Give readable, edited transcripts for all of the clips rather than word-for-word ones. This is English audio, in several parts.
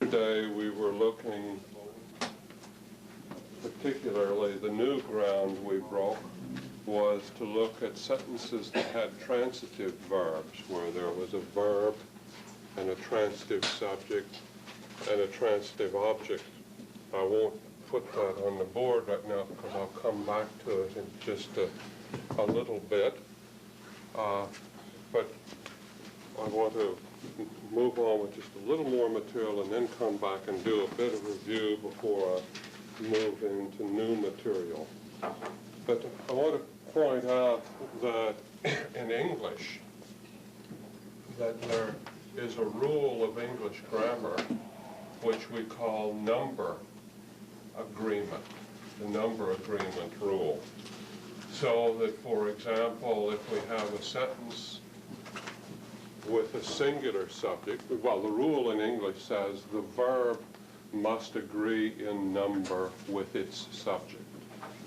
Today we were looking, particularly the new ground we broke was to look at sentences that had transitive verbs, where there was a verb and a transitive subject and a transitive object. I won't put that on the board right now because I'll come back to it in just a little bit. But I want to move on with just a little more material and then come back and do a bit of review before I move into new material. But I want to point out that in English, that there is a rule of English grammar which we call number agreement, the number agreement rule. So that, for example, if we have a sentence with a singular subject, well, the rule in English says the verb must agree in number with its subject.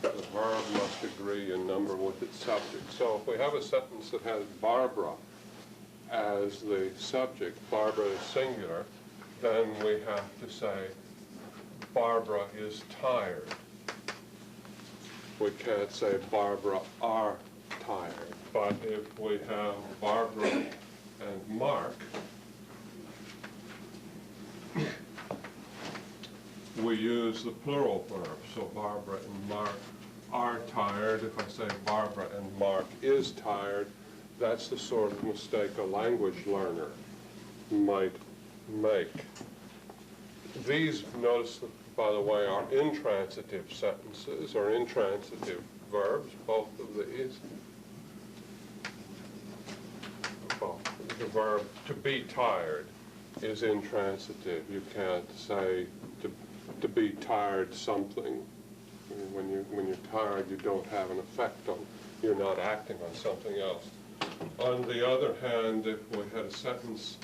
The verb must agree in number with its subject. So if we have a sentence that has Barbara as the subject, Barbara is singular, then we have to say Barbara is tired. We can't say Barbara are tired. But if we have Barbara and Mark, we use the plural verb. So Barbara and Mark are tired. If I say Barbara and Mark is tired, that's the sort of mistake a language learner might make. These, notice, by the way, are intransitive sentences or intransitive verbs, both of these. Well, the verb to be tired is intransitive. You can't say to be tired something. When you're tired, you don't have an effect on, you're not acting on something else. On the other hand, if we had a sentence,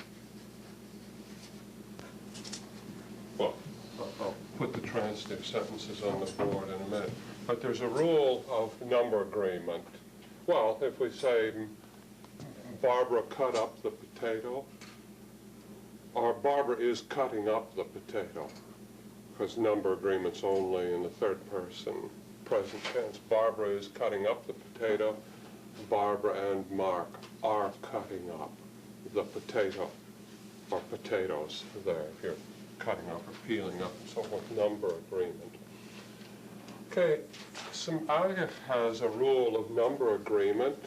well, I'll put the transitive sentences on the board in a minute, but there's a rule of number agreement. Well, if we say Barbara cut up the potato, or Barbara is cutting up the potato, because number agreement's only in the third person present tense. Barbara is cutting up the potato. Barbara and Mark are cutting up the potato, or potatoes there, if you're cutting up or peeling up, and so forth, number agreement. Okay, Alga has a rule of number agreement,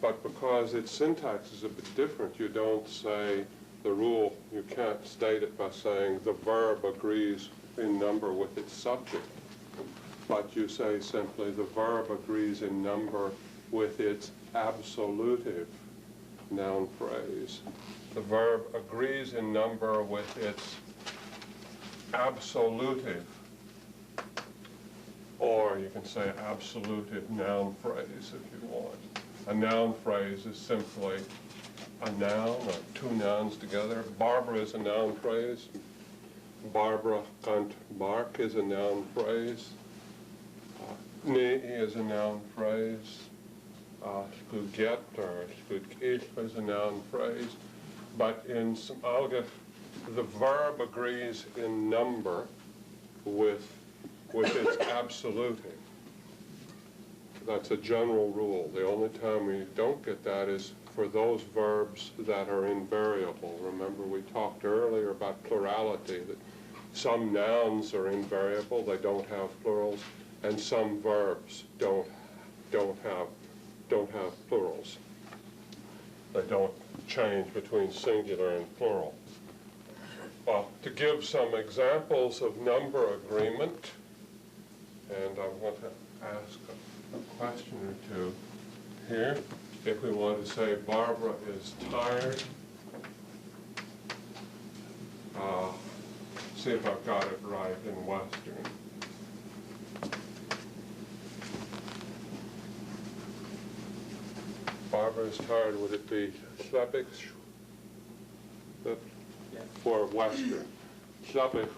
but because its syntax is a bit different, you don't say the rule, you can't state it by saying the verb agrees in number with its subject, but you say simply the verb agrees in number with its absolutive noun phrase. The verb agrees in number with its absolutive, or you can say absolutive noun phrase if you want. A noun phrase is simply a noun or two nouns together. Barbara is a noun phrase. Barbara and Mark is a noun phrase. Ni is a noun phrase. Skulle get or skulle ich is a noun phrase. But in Alga, the verb agrees in number with its absolutive. That's a general rule. The only time we don't get that is for those verbs that are invariable. Remember, we talked earlier about plurality, that some nouns are invariable, they don't have plurals, and some verbs don't have plurals. They don't change between singular and plural. Well, to give some examples of number agreement, and I want to ask a question or two here. If we want to say Barbara is tired, see if I've got it right in Western. Barbara is tired, would it be Schleppig? For Western. Schleppig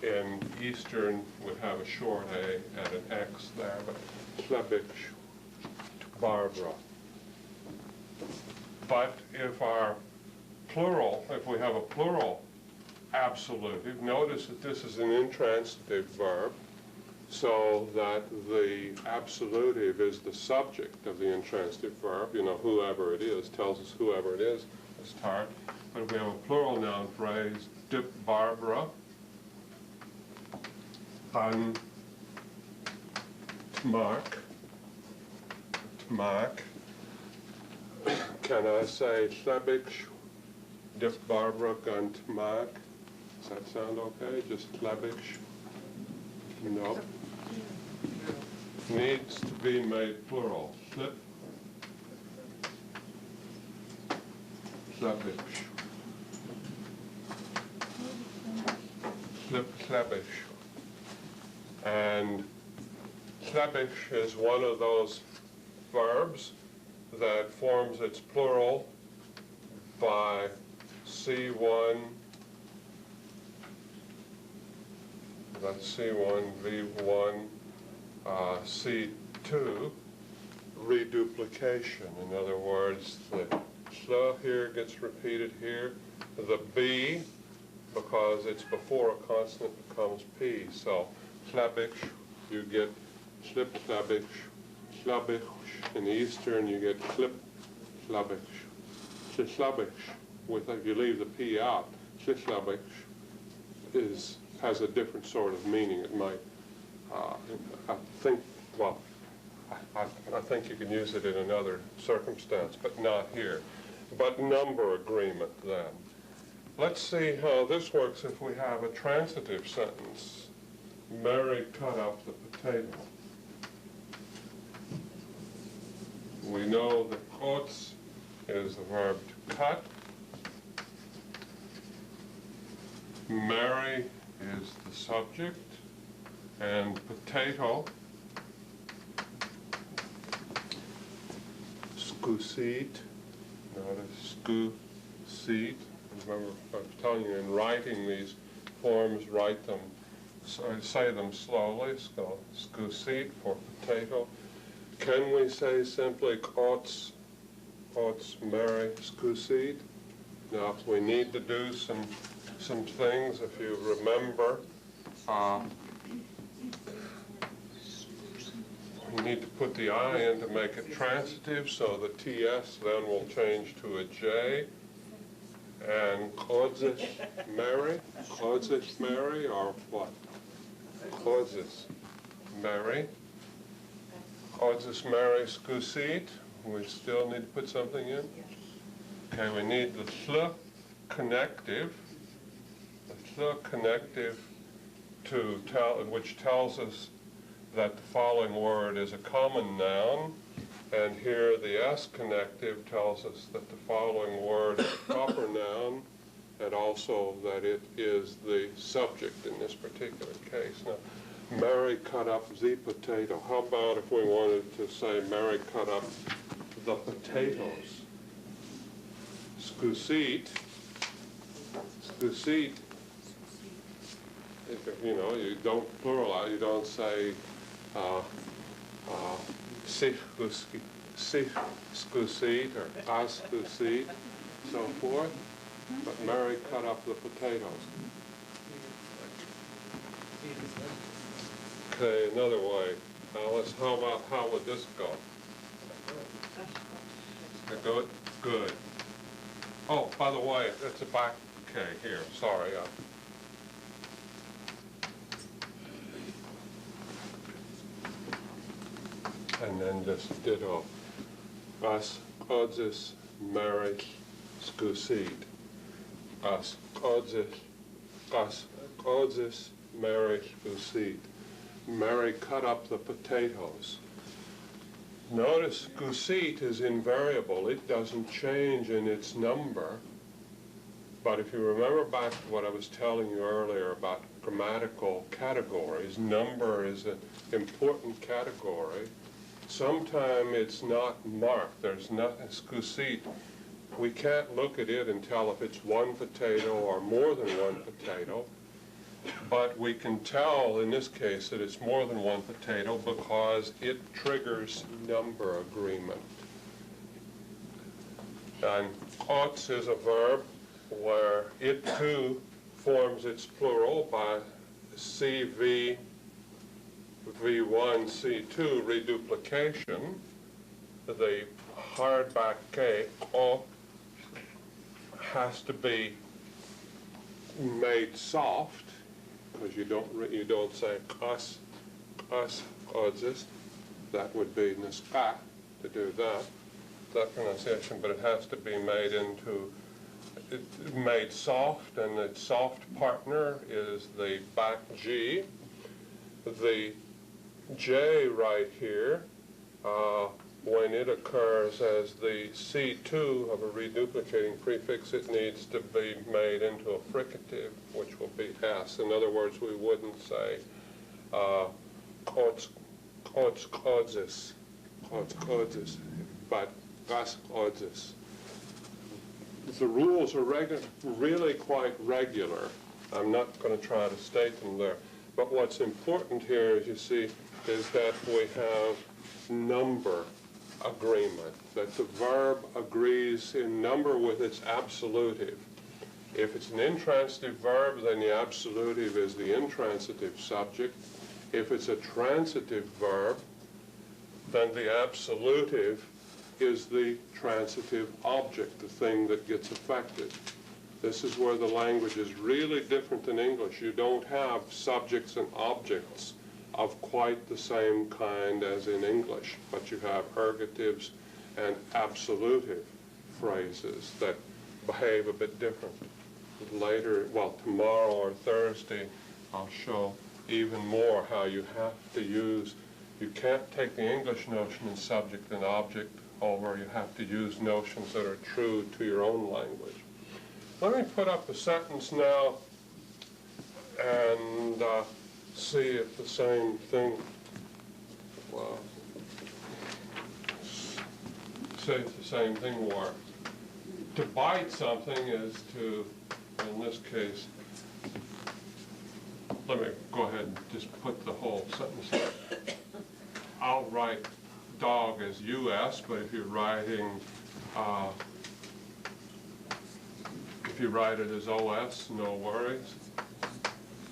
in Eastern would have a short A and an X there, but Schleppig Barbara. But if our plural, if we have a plural absolutive. Notice that this is an intransitive verb, so that the absolutive is the subject of the intransitive verb. You know, whoever it is tells us whoever it is as tart. But if we have a plural noun phrase, dip Barbara, an tmark, can I say slebich, dip Barbara, gan tmark? Does that sound okay? Just slebich? No. Needs to be made plural. Slip, slebich. Slip, slebish. And slebish is one of those verbs that forms its plural by C1, that's C1, V1, C2, reduplication. In other words, the sl here gets repeated here. The B, because it's before a consonant, becomes P. So slabich, you get slip slabich, slabich. In the Eastern, you get clip slabich. Slabich, if you leave the P out, slabich has a different sort of meaning. It might, I think you can use it in another circumstance, but not here. But number agreement then. Let's see how this works if we have a transitive sentence. Mary cut up the potato. We know that kots is the verb to cut. Mary is the subject, and potato, skusit, notice skusit. Remember, I was telling you in writing these forms, write them, say them slowly. So skusit for potato. Can we say simply kots, Mary, skusit? Now, if we need to do some things, if you remember, we need to put the I in to make it transitive, so the TS then will change to a J. And kodzis Mary, or what? Kodzis Mary. Kodzis Mary skusit. We still need to put something in? Okay, we need the sl connective. Connective to which tells us that the following word is a common noun, and here the S connective tells us that the following word is a proper noun, and also that it is the subject in this particular case. Now, Mary cut up the potato. How about if we wanted to say Mary cut up the potatoes? Skusit. You know, you don't pluralize, you don't say sich skusit or as skusit, so forth, but Mary cut up the potatoes. Okay, another way. Now how would this go? Good? Good. Oh, by the way, it's a back, okay, here, sorry. And then just ditto. As kodzis Mary skusit. As kodzis Mary skusit. Mary cut up the potatoes. Notice skusit is invariable. It doesn't change in its number. But if you remember back to what I was telling you earlier about grammatical categories, number is an important category. Sometimes it's not marked. There's nothing skusit. We can't look at it and tell if it's one potato or more than one potato. But we can tell in this case that it's more than one potato because it triggers number agreement. And kots is a verb where it too forms its plural by CV, V1, C2 reduplication. The hardback K O has to be made soft, because you don't say us, odzis. That would be nispa to do that pronunciation, but it has to be made soft, and its soft partner is the back G. The J right here, when it occurs as the C2 of a reduplicating prefix, it needs to be made into a fricative, which will be S. In other words, we wouldn't say odzis, but gas odzis. The rules are really quite regular. I'm not going to try to state them there. But what's important here, as you see, is that we have number agreement, that the verb agrees in number with its absolutive. If it's an intransitive verb, then the absolutive is the intransitive subject. If it's a transitive verb, then the absolutive is the transitive object, the thing that gets affected. This is where the language is really different than English. You don't have subjects and objects of quite the same kind as in English, but you have ergatives and absolutive phrases that behave a bit different. Later, well, tomorrow or Thursday, I'll show even more how you have to use, you can't take the English notion in subject and object over, you have to use notions that are true to your own language. Let me put up a sentence now and see if the same thing, well, see if the same thing works. To bite something is to, in this case, let me go ahead and just put the whole sentence there. I'll write dog as US, but if you're writing, if you write it as OS, no worries.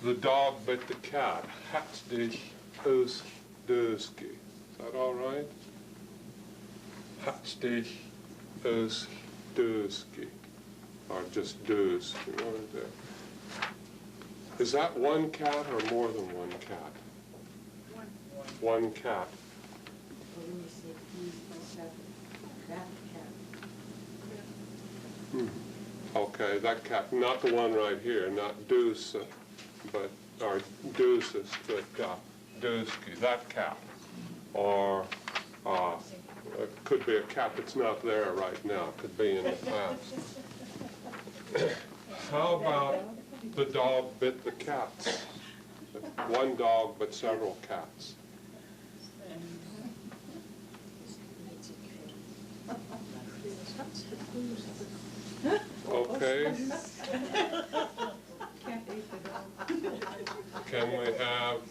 The dog bit the cat. Hatsdich us duski. Is that all right? Hatsdich us duski. Or just dus. You know what it is. Is that one cat or more than one cat? One cat. Okay, that cat, not the one right here, not deuce, but, or deuces, but deuski, that cat. Or it could be a cat that's not there right now, it could be in the past. How about the dog bit the cats? One dog but several cats. Okay. Can we have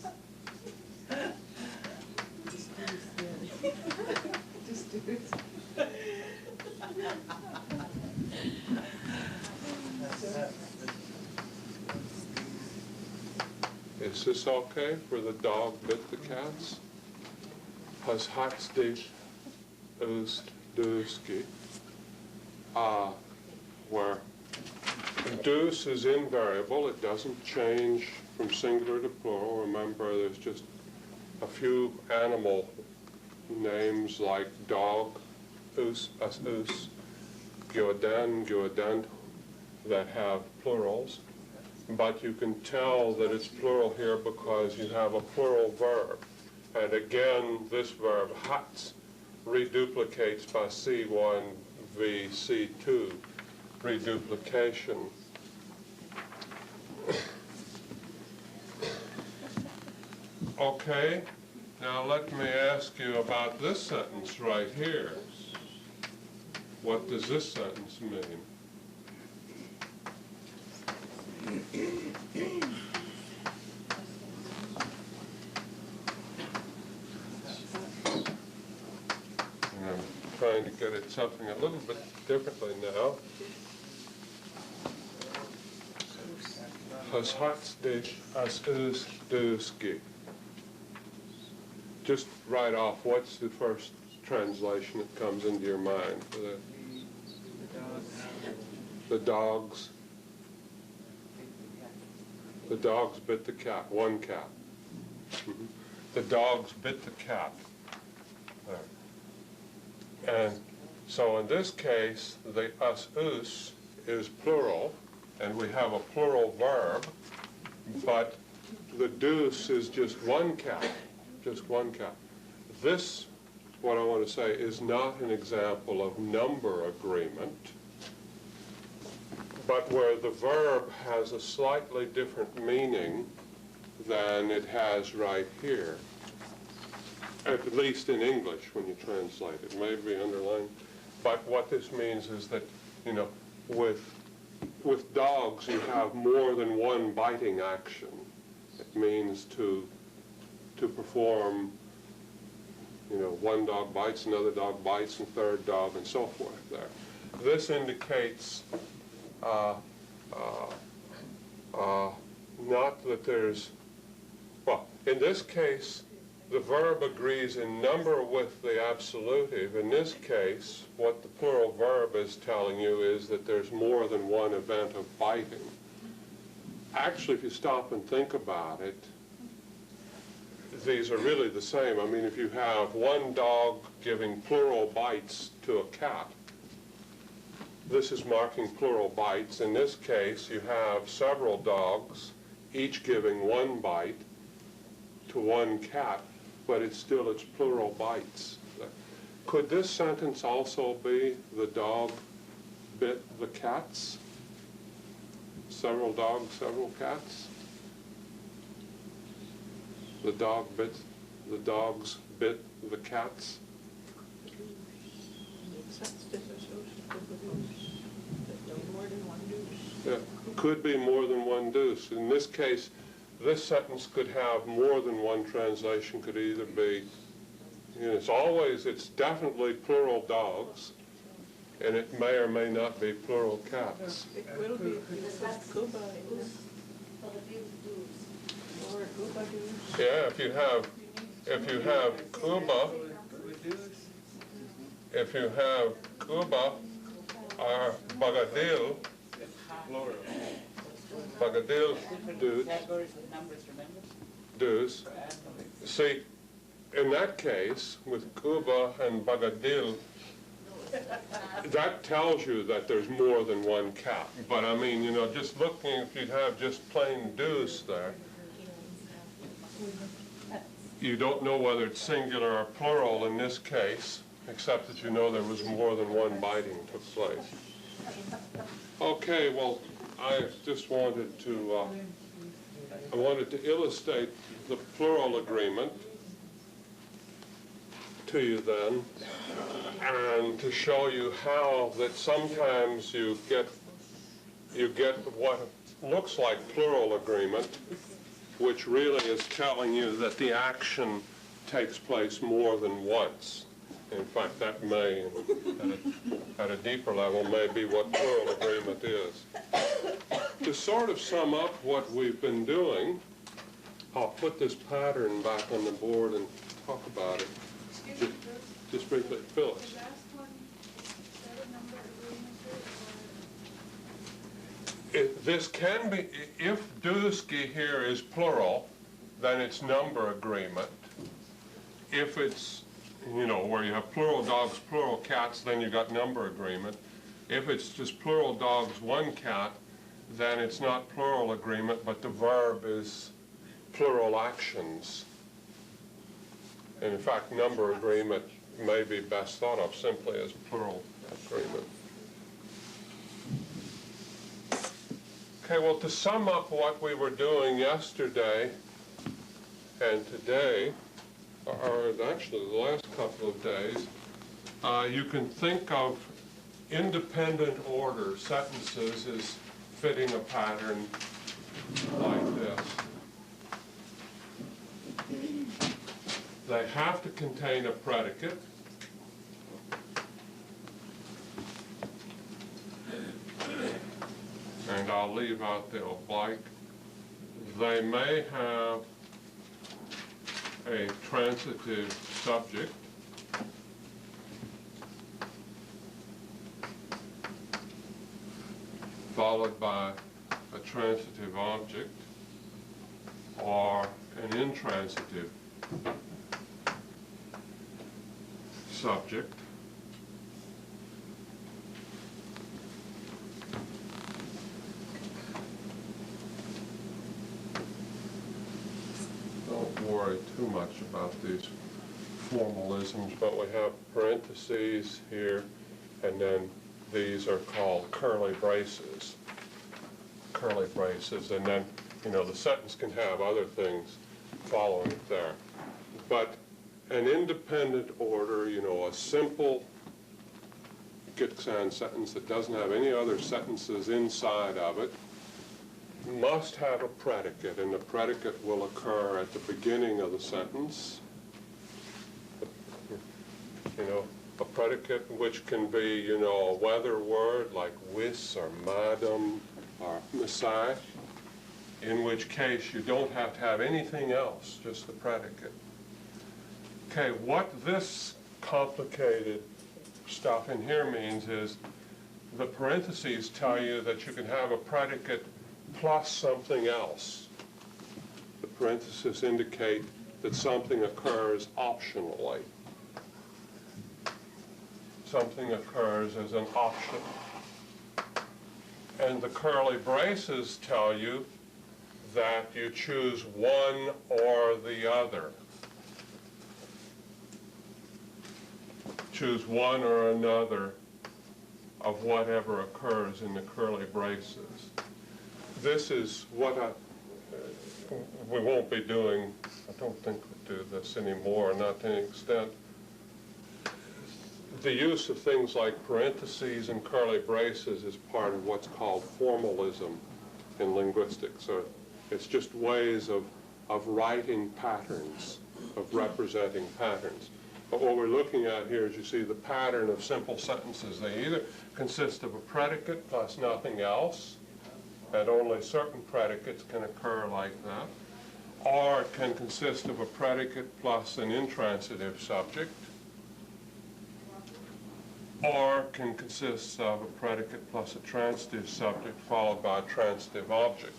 Is this okay for the dog bit the cats? Has hatsdich us duski? Where deuce is invariable, it doesn't change from singular to plural. Remember, there's just a few animal names like dog, us, gyodant, that have plurals. But you can tell that it's plural here because you have a plural verb. And again, this verb, hats, reduplicates by C1 v C2 reduplication. Okay, now let me ask you about this sentence right here. What does this sentence mean? I'm trying to get at something a little bit differently now. as hat dich, as is du ski. Just right off, what's the first translation that comes into your mind for that? The dogs. The dogs bit the cat. One cat. Mm-hmm. The dogs bit the cat. There. And so in this case, the us is plural, and we have a plural verb, but the deuce is just one cat. Just one cat. This, what I want to say, is not an example of number agreement, but where the verb has a slightly different meaning than it has right here, at least in English when you translate it. Maybe underlined. But what this means is that, you know, with dogs you have more than one biting action. It means to perform, you know, one dog bites, another dog bites, and third dog, and so forth there. This indicates not that there's, well, in this case, the verb agrees in number with the absolutive. In this case, what the plural verb is telling you is that there's more than one event of biting. Actually, if you stop and think about it, these are really the same. I mean, if you have one dog giving plural bites to a cat, this is marking plural bites. In this case, you have several dogs, each giving one bite to one cat, but it's plural bites. Could this sentence also be the dog bit the cats? Several dogs, several cats? The dogs bit the cats? Yeah, could be more than one deuce. In this case, this sentence could have more than one translation. Could either be, you know, it's definitely plural dogs, and it may or may not be plural cats. It will be Cuba or Cuba dues. Yeah, if you have Cuba, or Bagadil, dues. See, in that case, with Cuba and Bagadil, that tells you that there's more than one cat. But I mean, you know, just looking, if you have just plain deuce there, you don't know whether it's singular or plural in this case, except that you know there was more than one biting took place. Okay, well, I just wanted to, illustrate the plural agreement to you then, and to show you how that sometimes you get what looks like plural agreement, which really is telling you that the action takes place more than once. In fact, that may, at a deeper level, may be what plural agreement is. To sort of sum up what we've been doing, I'll put this pattern back on the board and talk about it. Just briefly, Phyllis. This can be, if duski here is plural, then it's number agreement. If it's, you know, where you have plural dogs, plural cats, then you got number agreement. If it's just plural dogs, one cat, then it's not plural agreement, but the verb is plural actions. And in fact, number agreement may be best thought of simply as plural agreement. Okay, well, to sum up what we were doing yesterday and today, or actually the last couple of days, you can think of independent order sentences as fitting a pattern like this. They have to contain a predicate. And I'll leave out the oblique. they may have a transitive subject followed by a transitive object or an intransitive subject. Don't worry too much about these formalisms, but we have parentheses here, and then these are called curly braces. Curly braces, and then, you know, the sentence can have other things following it there. But an independent order, you know, a simple Gitksan sentence that doesn't have any other sentences inside of it, must have a predicate, and the predicate will occur at the beginning of the sentence. You know, a predicate which can be, you know, a weather word like wis or madam or messiah, in which case you don't have to have anything else, just the predicate. Okay, what this complicated stuff in here means is the parentheses tell you that you can have a predicate plus something else. The parentheses indicate that something occurs optionally. Something occurs as an option. And the curly braces tell you that you choose one or the other. Choose one or another of whatever occurs in the curly braces. This is what we won't be doing. I don't think we do this anymore, not to any extent. The use of things like parentheses and curly braces is part of what's called formalism in linguistics. So it's just ways of writing patterns, of representing patterns. But what we're looking at here is, you see, the pattern of simple sentences. They either consist of a predicate plus nothing else, and only certain predicates can occur like that, or it can consist of a predicate plus an intransitive subject, or can consist of a predicate plus a transitive subject followed by a transitive object.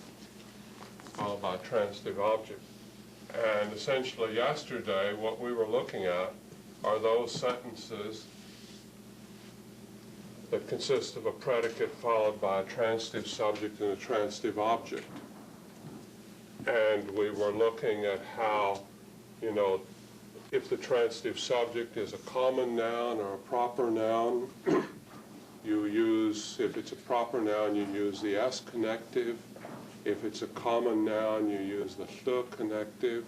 Followed by a transitive object. And essentially yesterday what we were looking at are those sentences that consist of a predicate followed by a transitive subject and a transitive object. And we were looking at how, you know, if the transitive subject is a common noun or a proper noun, you use, if it's a proper noun, you use the S connective. If it's a common noun, you use the th connective.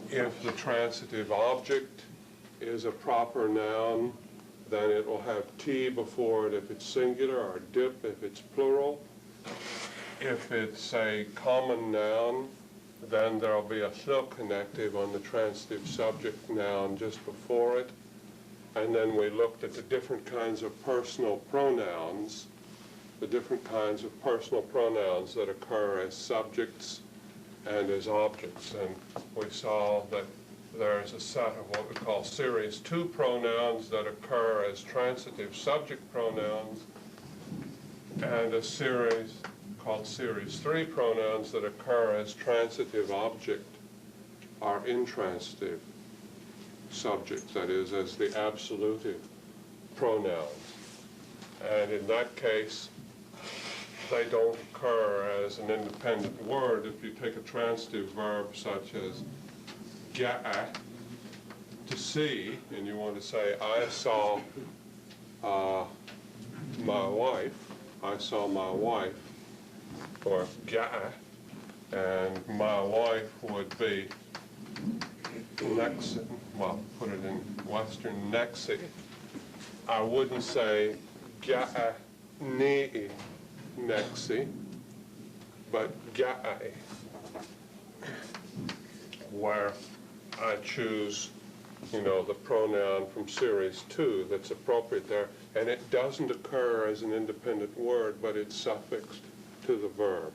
If the transitive object is a proper noun, then it will have T before it if it's singular, or dip if it's plural. If it's a common noun, then there will be a th connective on the transitive subject noun just before it. And then we looked at the different kinds of personal pronouns, the different kinds of personal pronouns that occur as subjects and as objects. And we saw that there's a set of what we call series 2 pronouns that occur as transitive subject pronouns, and a series called series 3 pronouns that occur as transitive object or intransitive subjects, that is, as the absolutive pronouns. And in that case, they don't occur as an independent word. If you take a transitive verb such as ga'a, to see, and you want to say, I saw my wife, I saw my wife, or ga'a, and my wife would be next, well, put it in Western, nexi. I wouldn't say ga'a ni'i nexi, but ga'a, where I choose, you know, the pronoun from series 2 that's appropriate there, and it doesn't occur as an independent word, but it's suffixed to the verb.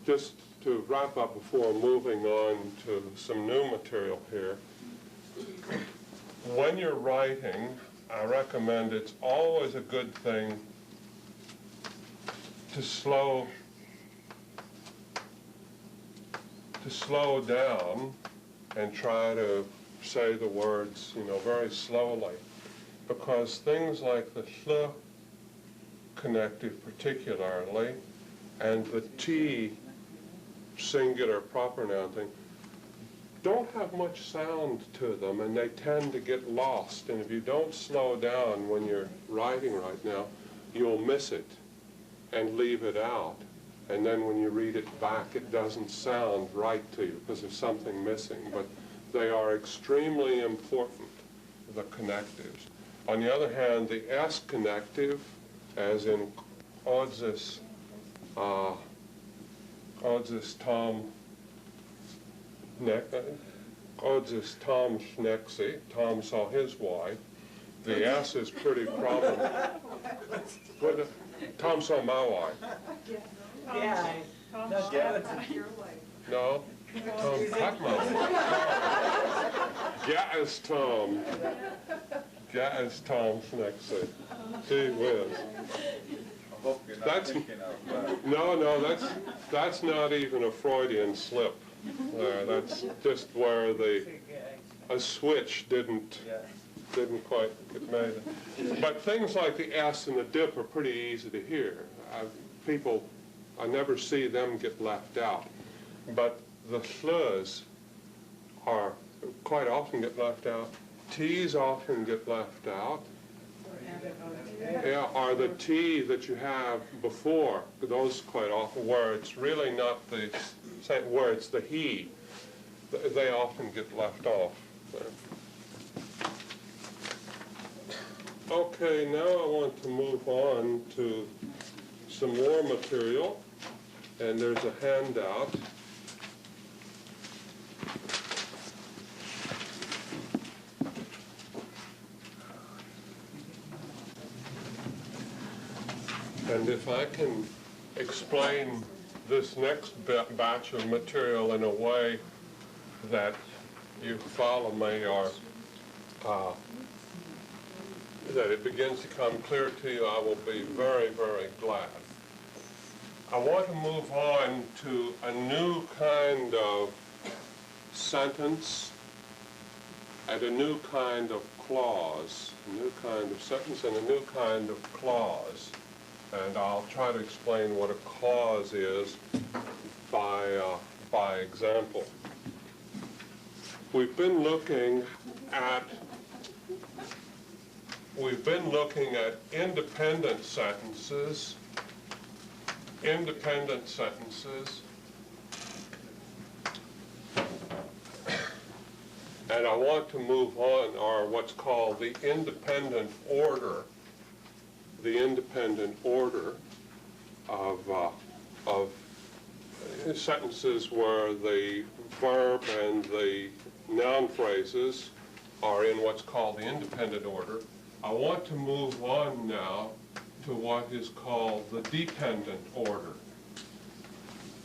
just to wrap up before moving on to some new material here, when you're writing, I recommend it's always a good thing to slow down and try to say the words, very slowly, because things like the hl connective particularly, and the t singular proper noun thing, don't have much sound to them, and they tend to get lost. And if you don't slow down when you're writing right now, you'll miss it and leave it out. And then when you read it back, it doesn't sound right to you because there's something missing. But they are extremely important, the connectives. On the other hand, the S connective, as in odzis Tom Schnexy, Tom saw his wife. The S is pretty prominent. Tom saw my wife. Yeah. No, Tom cut my wife. Gas Tom. Gas Tom Schnexy. Gee whiz. I hope you're not thinking of No, that's not even a Freudian slip. That's just where a switch didn't quite get made. But things like the S and the dip are pretty easy to hear. I never see them get left out. But the hl's are quite often get left out. T's often get left out. Yeah, or the T that you have before, those quite often, where it's really not the same, where it's the he, they often get left off. Okay, now I want to move on to some more material, and there's a handout. And if I can explain this next batch of material in a way that you follow me, or that it begins to come clear to you, I will be very, very glad. I want to move on to a new kind of sentence and a new kind of clause, a new kind of sentence and a new kind of clause. And I'll try to explain what a clause is by example. We've been looking at independent sentences, and I want to move on, or what's called the independent order of sentences where the verb and the noun phrases are in what's called the independent order. I want to move on now to what is called the dependent order.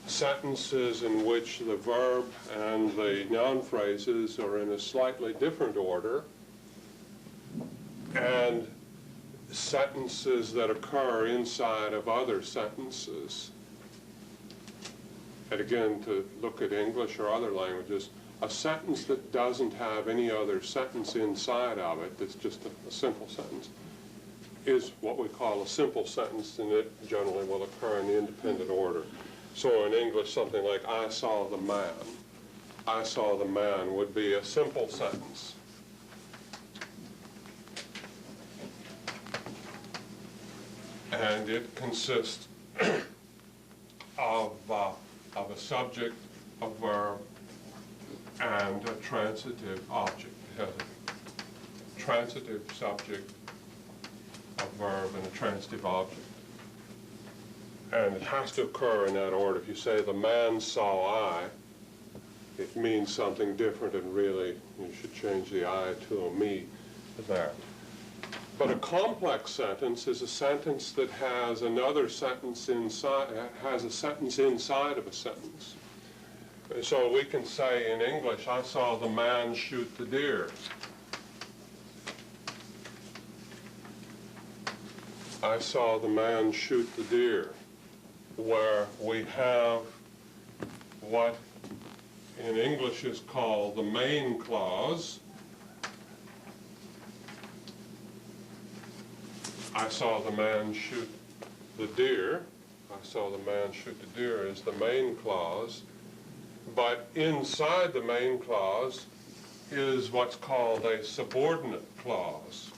Sentences in which the verb and the noun phrases are in a slightly different order, and sentences that occur inside of other sentences. And again, to look at English or other languages, a sentence that doesn't have any other sentence inside of it, that's just a simple sentence, is what we call a simple sentence, and it generally will occur in the independent order. So in English, something like, I saw the man. I saw the man would be a simple sentence. And it consists of a subject, a verb, and a transitive object. It has a transitive subject, a verb, and a transitive object. And it has to occur in that order. If you say, the man saw I, it means something different, and really you should change the I to a me there. But a complex sentence is a sentence that has another sentence inside, has a sentence inside of a sentence. So we can say in English, I saw the man shoot the deer. I saw the man shoot the deer, where we have what in English is called the main clause. I saw the man shoot the deer. I saw the man shoot the deer is the main clause. But inside the main clause is what's called a subordinate clause.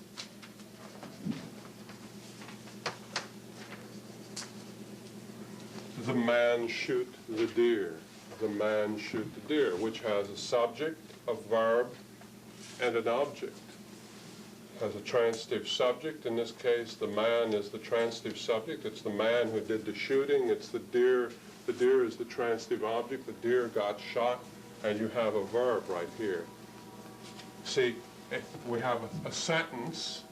The man shoot the deer. The man shoot the deer, which has a subject, a verb, and an object. Has a transitive subject. In this case, the man is the transitive subject. It's the man who did the shooting. It's the deer. The deer is the transitive object. The deer got shot, and you have a verb right here. See, we have a sentence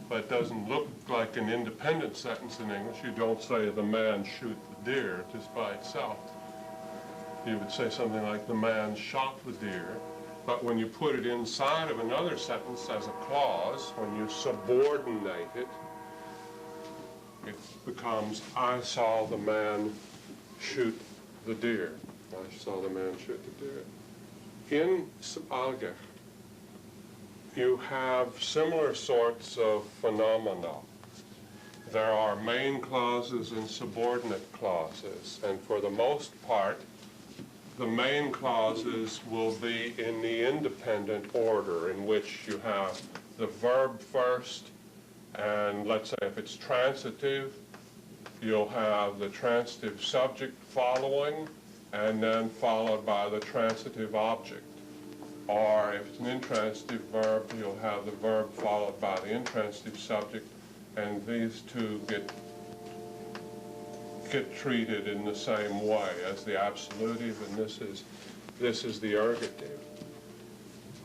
that doesn't look like an independent sentence in English. You don't say the man shoot the deer just by itself. You would say something like the man shot the deer. But when you put it inside of another sentence as a clause, when you subordinate it, it becomes, I saw the man shoot the deer. I saw the man shoot the deer. In Algech, you have similar sorts of phenomena. There are main clauses and subordinate clauses, and for the most part, the main clauses will be in the independent order in which you have the verb first, and let's say if it's transitive, you'll have the transitive subject following, and then followed by the transitive object. Or if it's an intransitive verb, you'll have the verb followed by the intransitive subject, and these two get treated in the same way as the absolutive, and this is the ergative.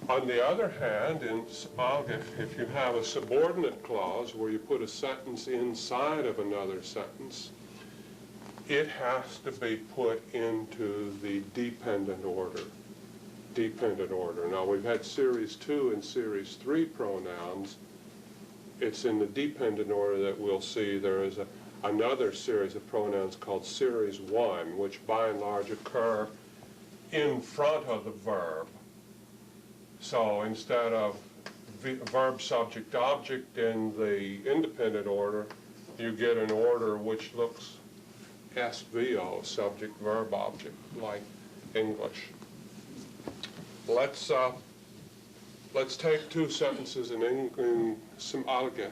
On the other hand, in Algech, if you have a subordinate clause where you put a sentence inside of another sentence, it has to be put into the dependent order. Dependent order. Now, we've had Series 2 and Series 3 pronouns. It's in the dependent order that we'll see there is another series of pronouns called Series 1, which by and large occur in front of the verb. So instead of verb, subject, object in the independent order, you get an order which looks SVO, subject, verb, object, like English. Let's take two sentences in some Algech,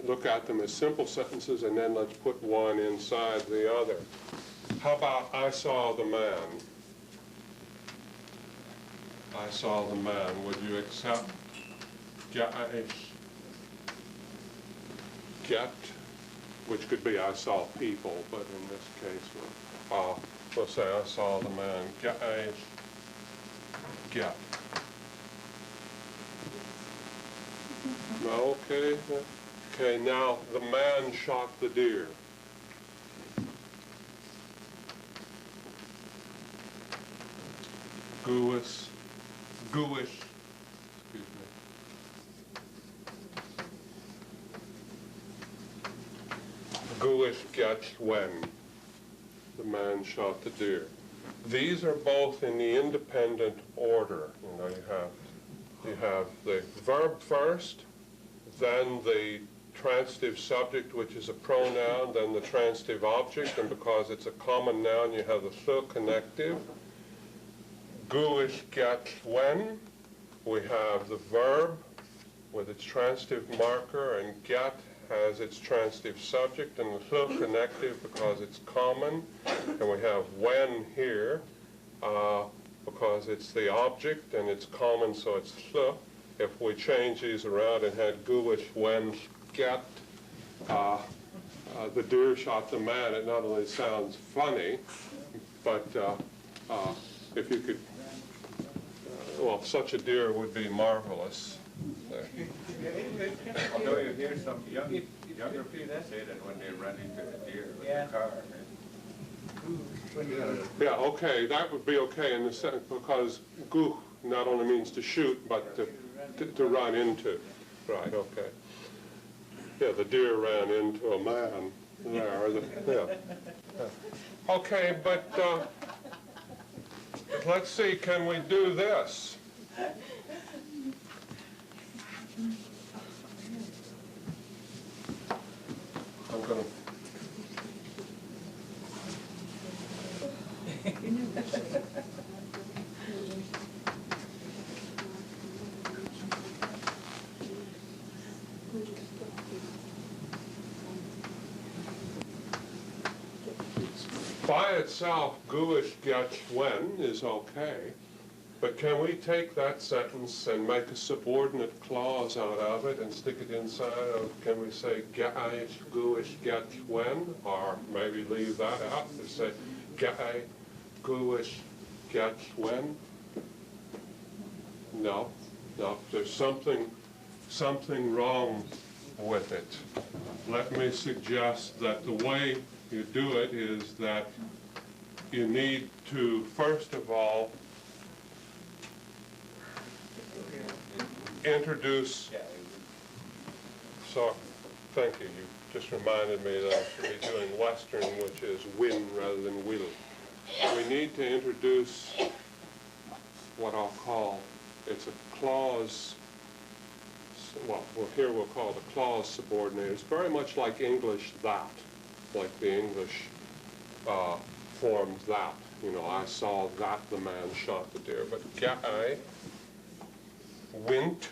look at them as simple sentences, and then let's put one inside the other. How about I saw the man? I saw the man. Would you accept get, which could be I saw people, but in this case, we'll say I saw the man. Get. Okay. Okay, now the man shot the deer. Gooish, excuse me. Gooish gets when the man shot the deer. These are both in the independent order. You know, you have the verb first, then the transitive subject, which is a pronoun, then the transitive object, and because it's a common noun, you have the th connective. Gooish gets when. We have the verb with its transitive marker, and get has its transitive subject, and the th connective because it's common. And we have when here because it's the object and it's common, so it's th. If we change these around and had gooish when get the deer shot the man, it not only sounds funny, but if you could, well, such a deer would be marvelous. Although you hear some younger people say that when they run into a deer with a car. Yeah, okay, that would be okay in the sense, because guh not only means to shoot, but to run into. Right, okay. Yeah, the deer ran into a man there. Yeah. Okay, but let's see, can we do this? I'm going to... By itself, Gitxsan Gitxsan is okay, but can we take that sentence and make a subordinate clause out of it and stick it inside of, can we say Gitxsan Gitxsan, or maybe leave that out and say Gitxsan Gitxsan? No, there's something wrong with it. Let me suggest that the way you do it is that you need to, first of all, introduce, so, thank you, you just reminded me that I should be doing Western, which is win rather than will. We need to introduce what I'll call, it's a clause, well, here we'll call it a clause subordinate. It's very much like English that, like the English forms that. You know, I saw that the man shot the deer. But I went,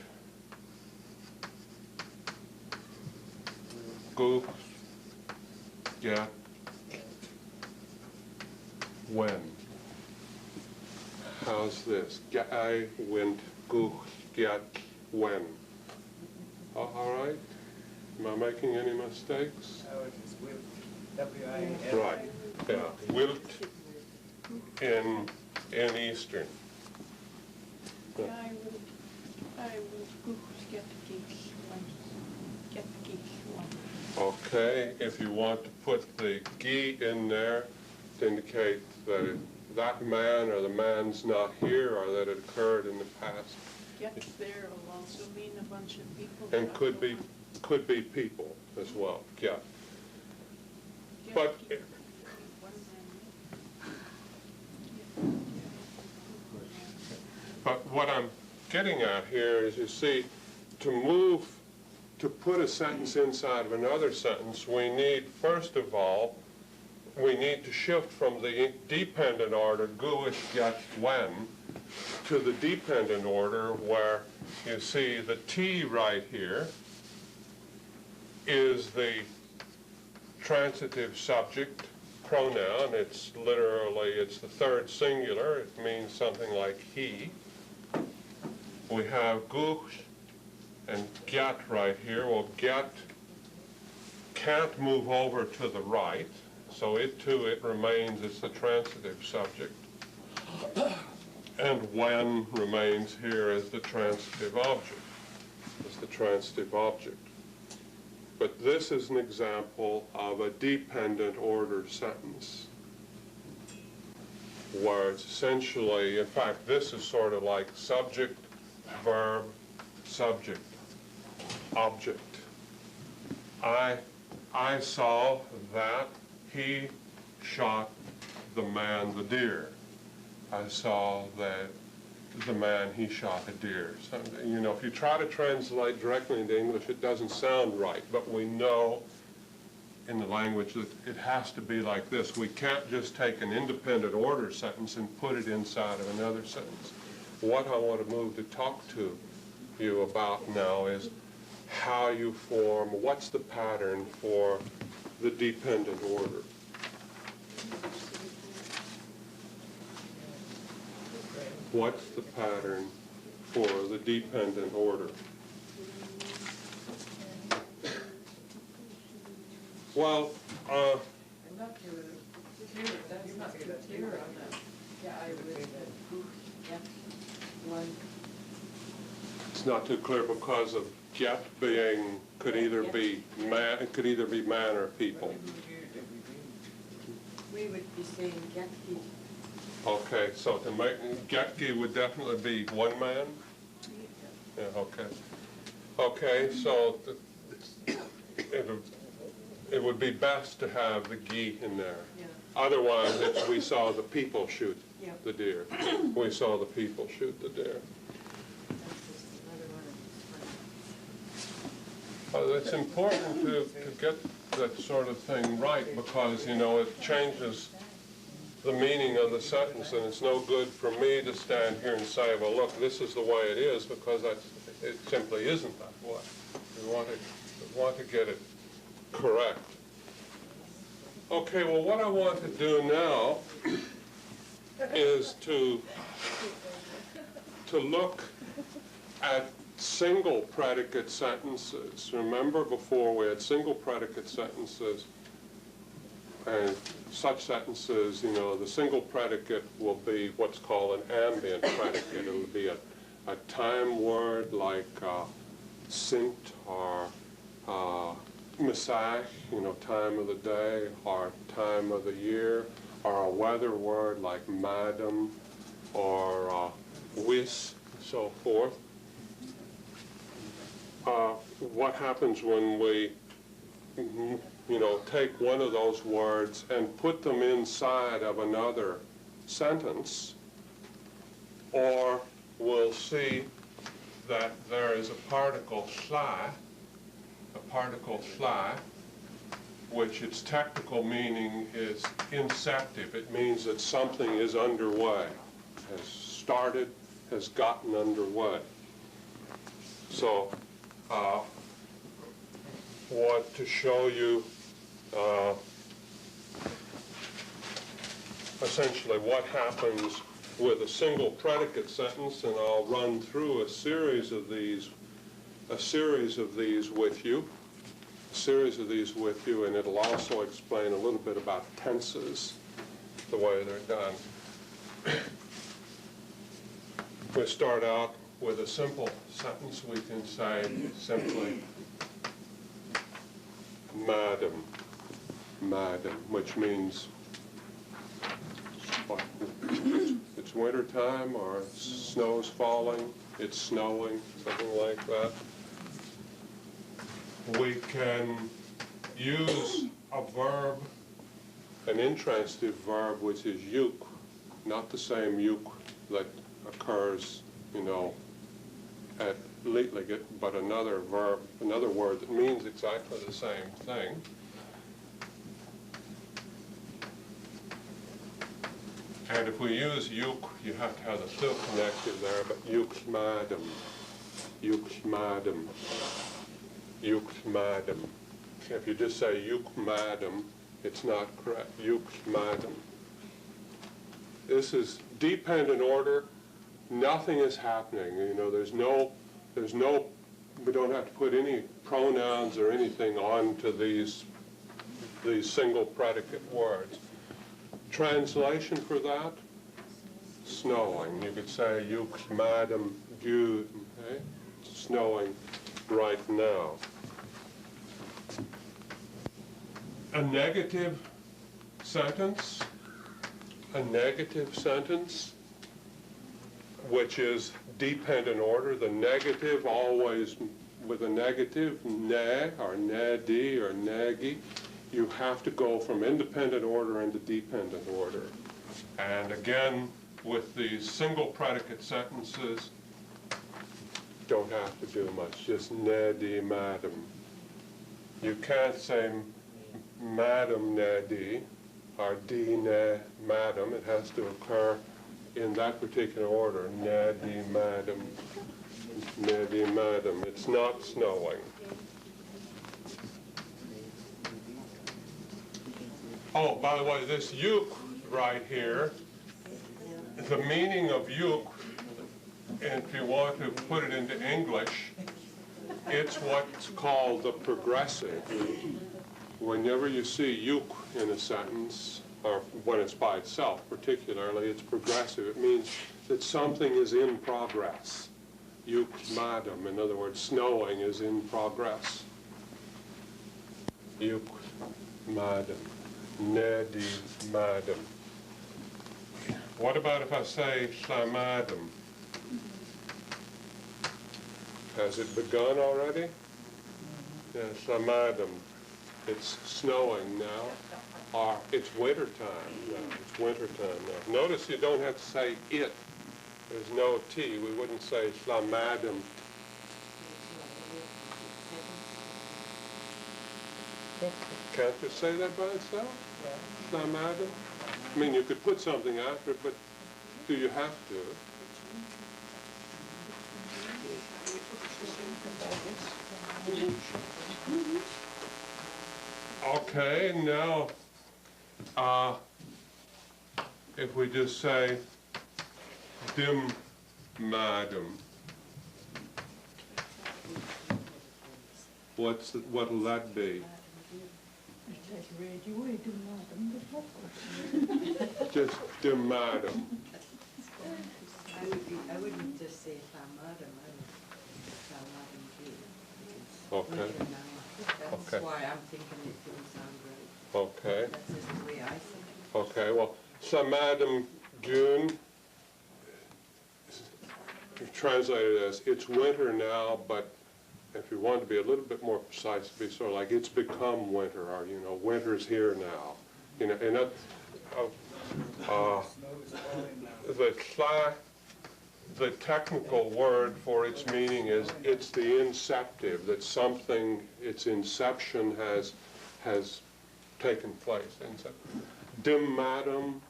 go, get, when. How's this? I went, go, get, when. All right? Am I making any mistakes? Oh, it's wilt. W-I-L. Right. Yeah. Wilt in Eastern. I will get Gitxsan. Okay. If you want to put the gi in there to indicate that that man or the man's not here or that it occurred in the past. Get there will also mean a bunch of people. And could be people as well. Yeah. But what I'm getting at here is, you see, to put a sentence inside of another sentence, we need, first of all, we need to shift from the dependent order, Gitxsan Gitxsan, to the dependent order where you see the T right here is the transitive subject pronoun. It's literally, it's the third singular. It means something like he. We have Gitx and get right here. Well, get can't move over to the right, so it too, it remains, it's the transitive subject. And when remains here as the transitive object. It's the transitive object. But this is an example of a dependent order sentence, where it's essentially, in fact, this is sort of like subject, verb, subject, object. I saw that he shot the man, the deer. I saw that the man, he shot a deer. So, you know, if you try to translate directly into English, it doesn't sound right, but we know in the language that it has to be like this. We can't just take an independent order sentence and put it inside of another sentence. What I want to move to talk to you about now is how you form, what's the pattern for the dependent order. What's the pattern for the dependent order? Well, I'm not sure whether that's not clear on that. Yeah, I would. One. It's not too clear because of get being, could either be man or people. We would be saying Gitki. Okay, so to make, Getki would definitely be one man? Yeah, okay. Okay, so it would be best to have the gi in there. Yeah. Otherwise, we saw the people shoot Yeah. the deer. We saw the people shoot the deer. That's just another one of these. It's important to get that sort of thing right because, you know, it changes the meaning of the sentence, and it's no good for me to stand here and say, well, look, this is the way it is, because it simply isn't that way. We want to get it correct. Okay, well, what I want to do now is to look at single predicate sentences. Remember before we had single predicate sentences, and such sentences, you know, the single predicate will be what's called an ambient predicate. It will be a time word like sint or misach, you know, time of the day or time of the year, or a weather word like madam or wis, and so forth. What happens when we, you know, take one of those words and put them inside of another sentence, or we'll see that there is a particle fly, which its technical meaning is inceptive. It means that something is underway, has started, has gotten underway. So, want to show you essentially what happens with a single predicate sentence, and I'll run through a series of these with you, and it'll also explain a little bit about tenses, the way they're done. We start out with a simple sentence. We can say simply, madam, which means what? It's winter time, or snow's falling, it's snowing, something like that. We can use a verb, an intransitive verb, which is yuk, not the same yuk that occurs, you know, at Leetligget, but another verb, another word that means exactly the same thing. And if we use yuk, you have to have the still connective there, but yuksmadam. If you just say yukmadam, it's not correct. Yuksmadam. This is dependent order. Nothing is happening. You know, we don't have to put any pronouns or anything onto these single predicate words. Translation for that, snowing. You could say, madam, you, okay? It's snowing right now. A negative sentence, which is dependent order. The negative always with a negative, ne, or nedi, or negi. You have to go from independent order into dependent order. And again, with these single predicate sentences, don't have to do much, just nedi, madam. You can't say madam nedi, or di ne, madam. It has to occur in that particular order, nedi, madam, nedi, madam. It's not snowing. Oh, by the way, this yuk right here, the meaning of yuk, and if you want to put it into English, it's what's called the progressive. Whenever you see yuk in a sentence, or when it's by itself particularly, it's progressive. It means that something is in progress. Yuksmadam. In other words, snowing is in progress. Yuksmadam. Nedimadam. What about if I say Slamadam? Has it begun already? Yeah, Slamadam. It's snowing now. Or it's winter time now. It's winter time now. Notice you don't have to say it. There's no T. We wouldn't say Slamadam. Can't you say that by itself? Slamadam? I mean, you could put something after it, but do you have to? Okay, now, if we just say dim madam, what'll that be? Just dim madam. I wouldn't just say Slamadam, I would say Slamadam. Okay. That's Okay. why I'm thinking it didn't sound right. Okay. That's just the way I think it. Okay, well, Slamadam June, translated as it's winter now, but if you want to be a little bit more precise, it'd be sort of like it's become winter, or, you know, winter's here now. You know, and the technical word for its meaning is it's the inceptive, that something, its inception has taken place. Dim madam,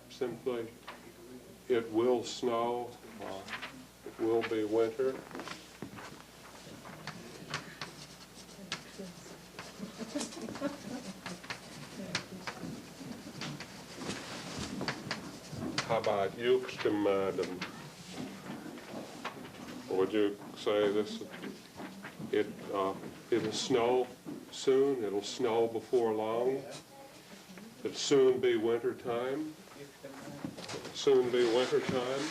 simply, it will snow, it will be winter. How about Gitksan madam? Would you say this? It'll snow soon. It'll snow before long. It'll soon be winter time. Soon be winter time.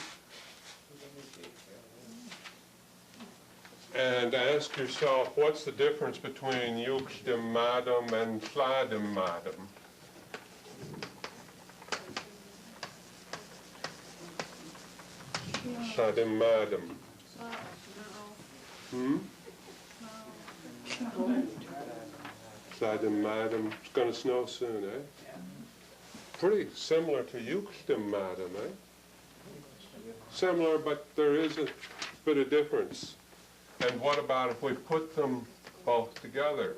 And ask yourself, what's the difference between Gitksan madam and Sladim madam? Sladim madam. Sladim madam. It's going to snow soon, eh? Pretty similar to Gitksan madam, eh? Similar, but there is a bit of difference. And what about if we put them both together?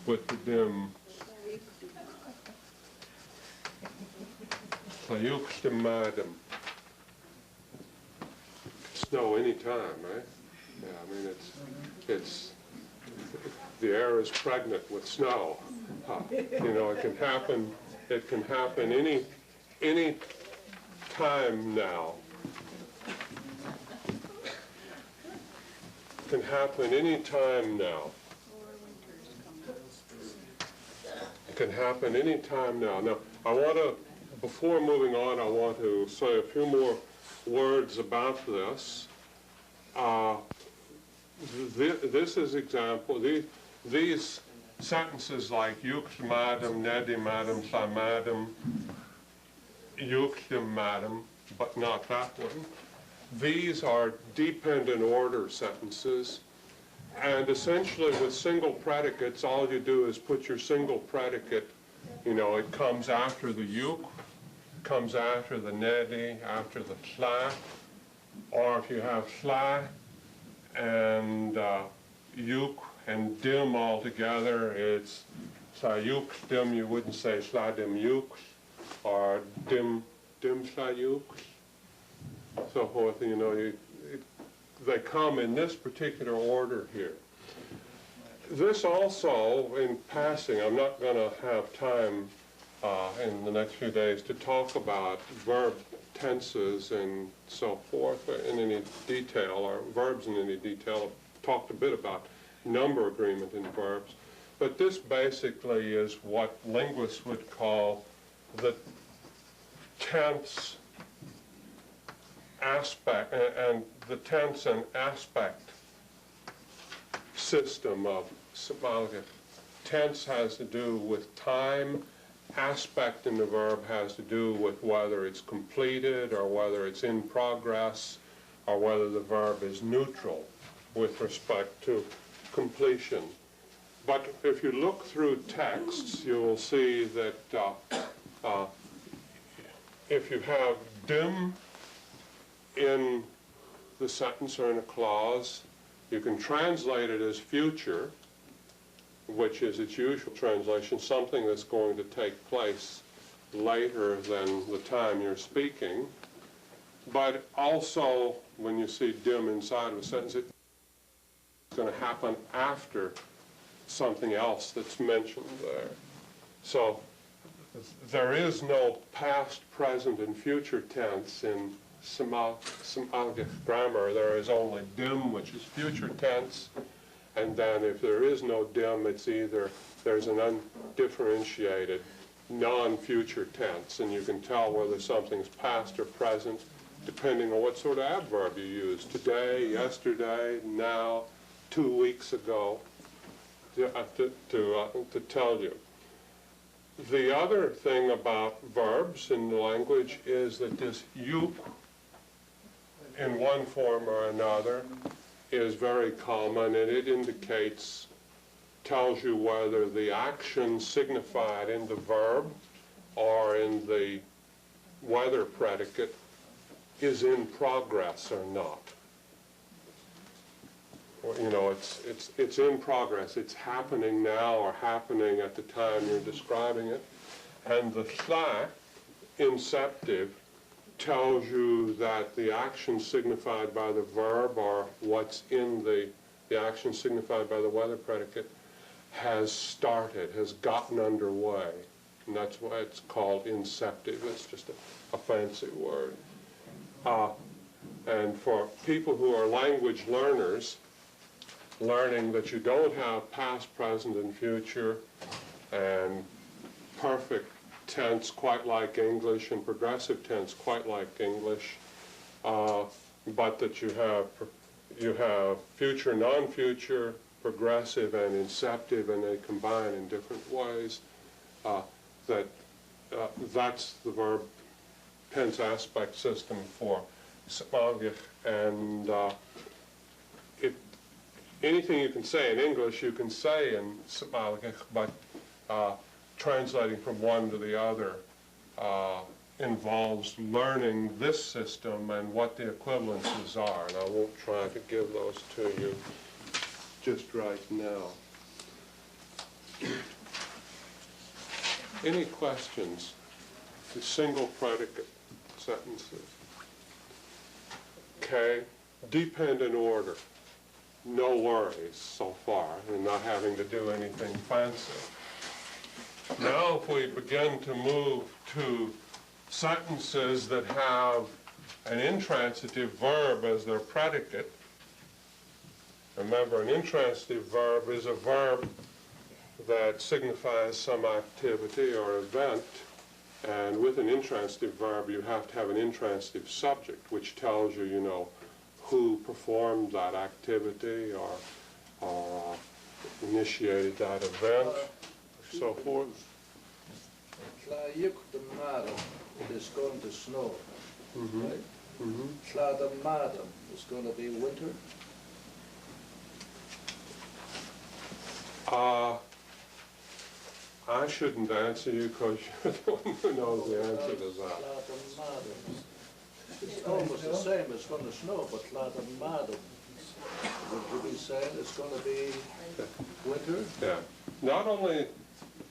With the dim. Gitksan madam. Snow anytime, eh? Yeah, I mean it's the air is pregnant with snow. You know, it can happen any time now. It can happen any time now. It can happen any time now. Now, I want to, before moving on, I want to say a few more words about this. This is example. These sentences like Gitksan madam, Nedi madam, Slamadam, Gitksan madam, but not that one. These are dependent order sentences, and essentially with single predicates, all you do is put your single predicate, you know, it comes after the yuk, comes after the nedi, after the sla, or if you have sla and yuk and dim all together, it's sayuk dim, you wouldn't say sladim yuk, or dim sayuk, so forth, you know, they come in this particular order here. This also, in passing, I'm not going to have time in the next few days to talk about verb tenses and so forth in any detail, or verbs in any detail. I've talked a bit about number agreement in verbs, but this basically is what linguists would call the tense aspect, and the tense and aspect system of Somalic. Tense has to do with time, aspect in the verb has to do with whether it's completed or whether it's in progress or whether the verb is neutral with respect to completion. But if you look through texts, you will see that if you have dim in the sentence or in a clause, you can translate it as future, which is its usual translation, something that's going to take place later than the time you're speaking. But also, when you see dim inside of a sentence, it's going to happen after something else that's mentioned there. So there is no past, present, and future tense in Somalic grammar. There is only dim, which is future tense, and then if there is no dim, it's either there's an undifferentiated non-future tense, and you can tell whether something's past or present depending on what sort of adverb you use. Today, yesterday, now, 2 weeks ago, to tell you. The other thing about verbs in the language is that this you in one form or another is very common, and it indicates, tells you whether the action signified in the verb or in the whether predicate is in progress or not. You know, it's in progress. It's happening now or happening at the time you're describing it. And the tha, inceptive, tells you that the action signified by the verb or what's in the action signified by the whether predicate has started, has gotten underway. And that's why it's called inceptive. It's just a fancy word. And for people who are language learners, learning that you don't have past, present, and future, and perfect tense quite like English, and progressive tense quite like English, but that you have future, non-future, progressive, and inceptive, and they combine in different ways. That's the verb tense aspect system for Somalic, and anything you can say in English, you can say in Somalic, but translating from one to the other involves learning this system and what the equivalences are. And I won't try to give those to you just right now. Any questions? The single predicate sentences. Okay, dependent order. No worries so far in not having to do anything fancy. Now if we begin to move to sentences that have an intransitive verb as their predicate, remember an intransitive verb is a verb that signifies some activity or event, and with an intransitive verb you have to have an intransitive subject, which tells you, you know, who performed that activity or initiated that event, so forth. It is going to snow, right? It's going to be winter. I shouldn't answer you because you're the one who knows the answer to that. It's almost the same. It's going to snow, but would you be saying it's going to be winter? Yeah. Not only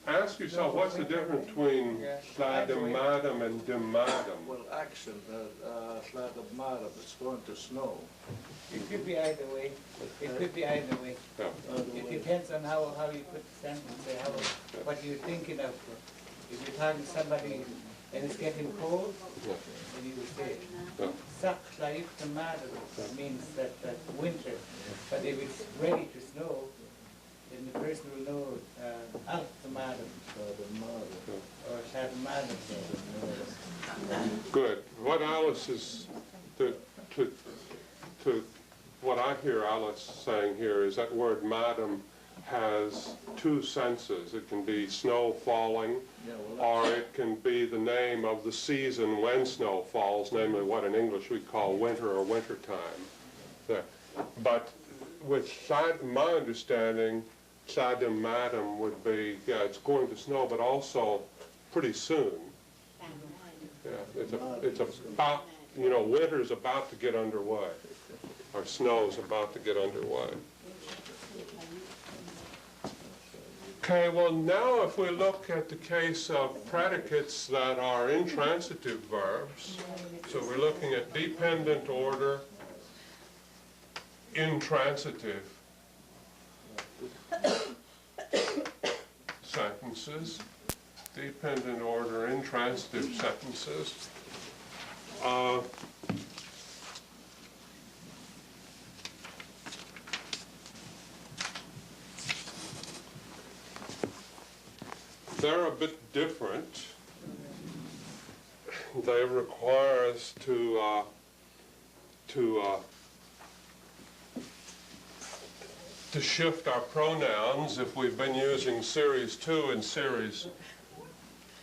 ask yourself what's the difference between sladamadam and demadam. Well, action, it's going to snow. It could be either way. It could be either way. Yeah. It depends on how you put the sentence, what you're thinking of. If you're talking to somebody and it's getting cold, Yeah. then you would say, Yeah. means that winter. But if it's ready to snow, then the person will know or Shadamadam. Alice is, to what I hear Alice saying here is that word madam has two senses. It can be snow falling, Yeah, well, or it can be the name of the season when snow falls, namely what in English we call winter or winter time. There. But with my understanding, sadam madam would be, yeah, it's going to snow, but also pretty soon. Yeah, it's about, you know, winter's about to get underway, or snow's about to get underway. Okay, well now if we look at the case of predicates that are intransitive verbs, so we're looking at dependent order, intransitive sentences, dependent order, intransitive sentences. They're a bit different. They require us to shift our pronouns. If we've been using Series 2 and Series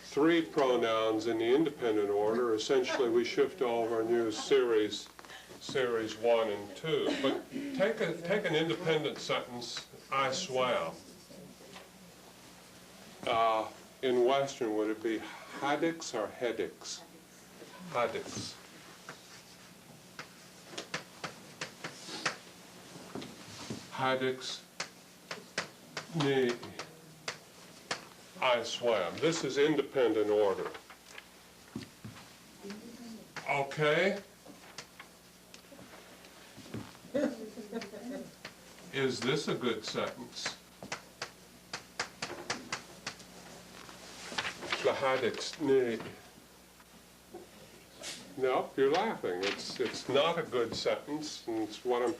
3 pronouns in the independent order, essentially we shift over and use Series 1 and 2. But take an independent sentence, I swam. In Western, would it be haddix or headix? Haddix. Haddix, ni, I swam. This is independent order. Okay. Is this a good sentence? No, you're laughing. It's not a good sentence, and it's what I'm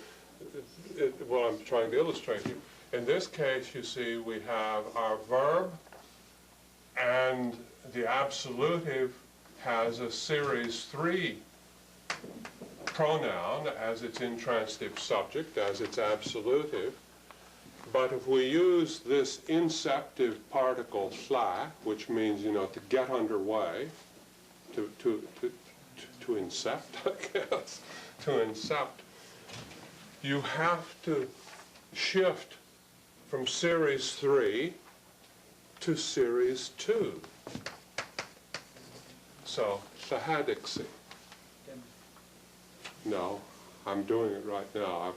trying to illustrate here. In this case, you see, we have our verb, and the absolutive has a Series 3 pronoun as its intransitive subject, as its absolutive. But if we use this inceptive particle "sla," which means, you know, to get underway, to incept, I guess, to incept, you have to shift from Series 3 to Series 2. So, sahadixi. No, I'm doing it right now.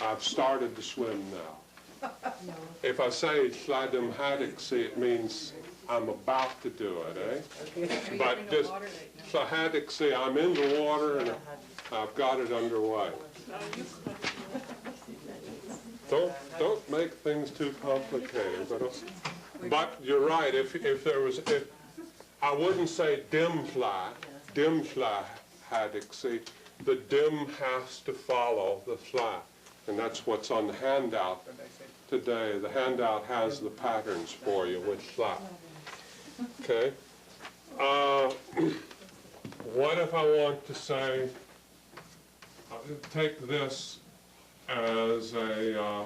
I've started to swim now. If I say sladim hadixi, it means I'm about to do it, eh? But just sahadixi, I'm in the water and I've got it underway. Don't make things too complicated. But you're right. If I wouldn't say dimfla hadixi. The dim has to follow the fla, and that's what's on the handout today. The handout has the patterns for you with fla. Okay. What if I want to say, take this as a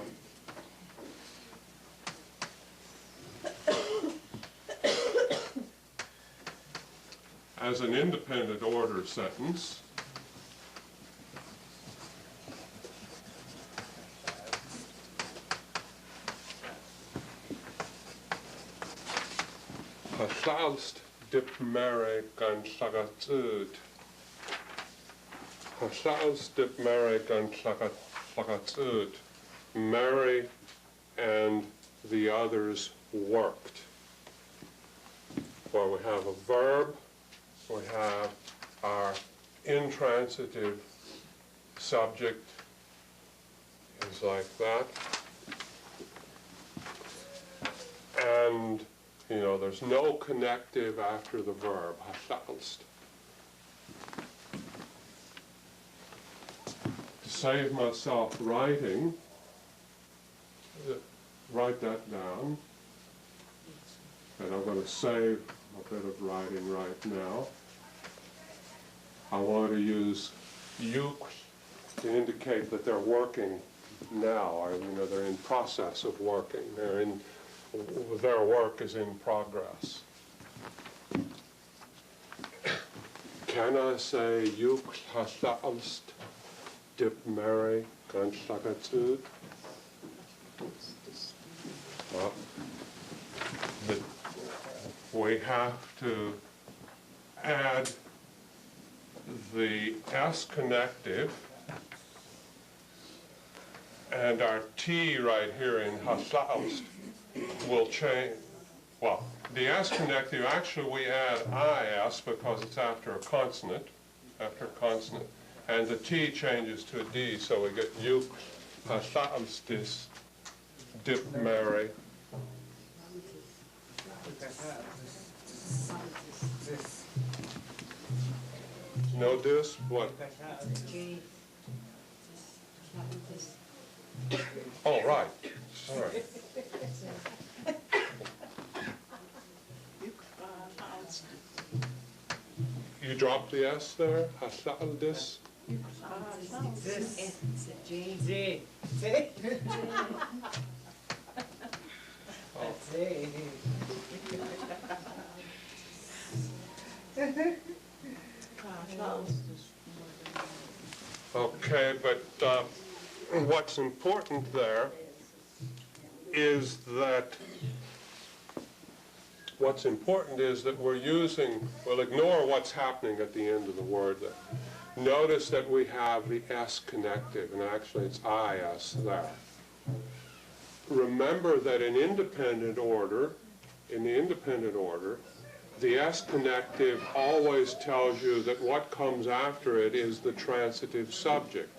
as an independent order sentence. Hasalst dip mare gan llagatsud. Hasalst dip mare gan llagatsud. Mary and the others worked. Well, we have a verb, we have our intransitive subject is like that. And you know, there's no connective after the verb, hasalst. To save myself writing, write that down. And I'm going to save a bit of writing right now. I want to use juk to indicate that they're working now, or they're in process of working. Their work is in progress. Can I say juk hast dip Mary ganzlagatut? Well, we have to add the S connective and our T right here in hasaust will change. Well, the S connective, actually we add IS because it's after a consonant, and the T changes to a D, so we get juk hasaustis dip Mary. No dis? What? Oh, right. Sorry. You dropped the S there? Hasaldis? Z. Okay, but what's important there is that we're using, we'll ignore what's happening at the end of the word there. Notice that we have the S connective, and actually it's IS there. Remember that in the independent order, the S connective always tells you that what comes after it is the transitive subject,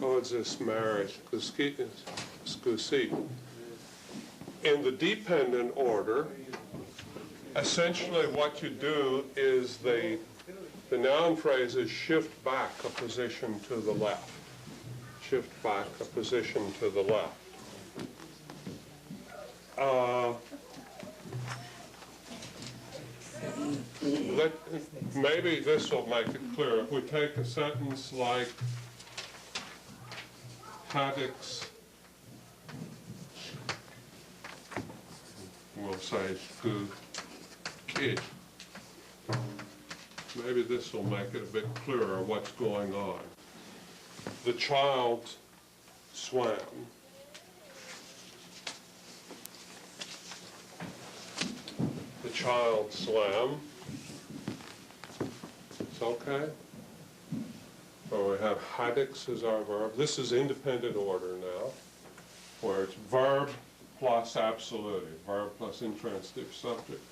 Odzis maris scusi. In the dependent order, essentially what you do is the noun phrases shift back a position to the left. Shift back a position to the left. Maybe this will make it clear. If we take a sentence like Hadix, we'll say sku kid. Maybe this will make it a bit clearer what's going on. The child swam. The child swam. It's okay. So we have hadix as our verb. This is independent order now, where it's verb plus absolutive, verb plus intransitive subject.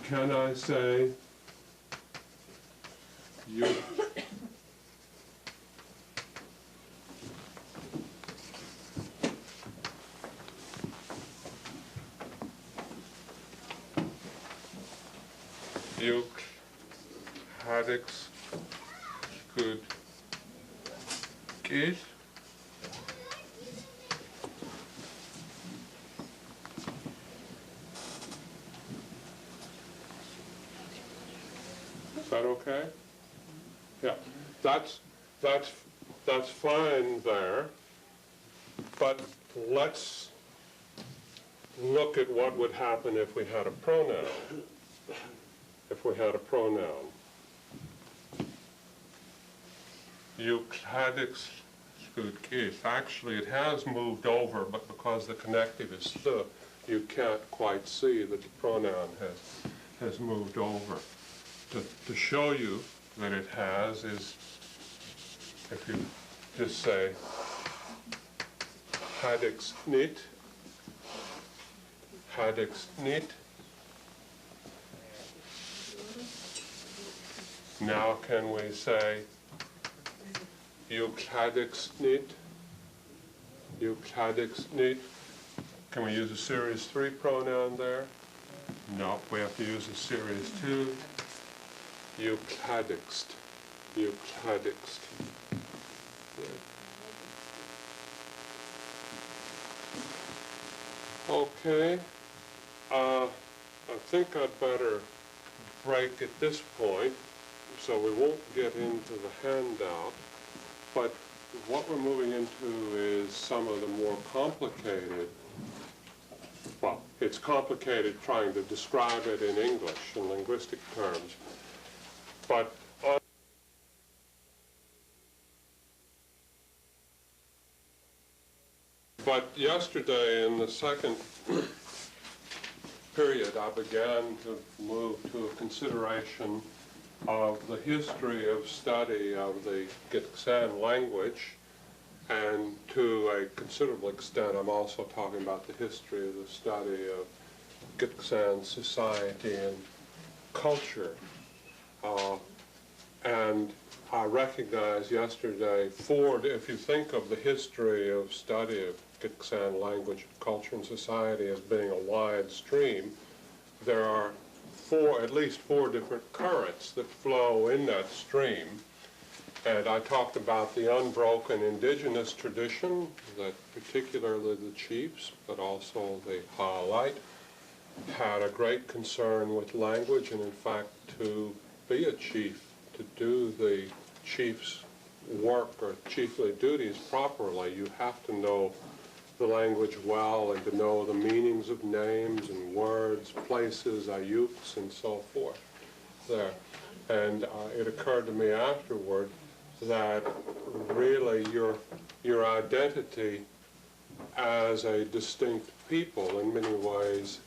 Can I say you? Juk, hadix, good, geht. Is that okay? Yeah, that's fine there. But let's look at what would happen if we had a pronoun. Juk hadix good is. Actually, it has moved over, but because the connective is the, you can't quite see that the pronoun has moved over. To show you that it has is if you just say hadix nit, Now can we say juk hadix nit? Can we use a series 3 pronoun there? No, we have to use a series 2. Juk hadixed. Okay, I think I'd better break at this point. so we won't get into the handout, but what we're moving into is some of the more complicated, well, it's complicated trying to describe it in English, in linguistic terms, but yesterday in the second period, I began to move to a consideration of the history of study of the Gitxsan language, and to a considerable extent I'm also talking about the history of the study of Gitxsan society and culture. And I recognized yesterday, if you think of the history of study of Gitxsan language, culture, and society as being a wide stream, there are at least four different currents that flow in that stream. And I talked about the unbroken indigenous tradition, that particularly the chiefs, but also the Ha'alite, had a great concern with language, and in fact to be a chief, to do the chief's work or chiefly duties properly, you have to know the language well and to know the meanings of names and words, places, ayuks, and so forth there. And it occurred to me afterward that really your identity as a distinct people in many ways,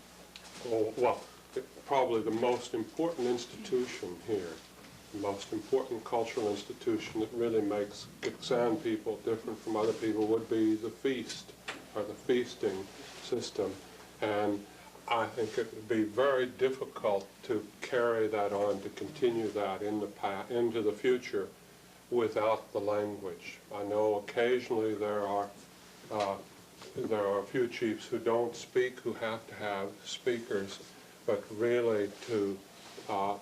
probably the most important institution here, the most important cultural institution that really makes Gitxsan people different from other people would be the feast, or the feasting system. And I think it would be very difficult to carry that on, to continue that into the future without the language. I know occasionally there are a few chiefs who don't speak, who have to have speakers, but really I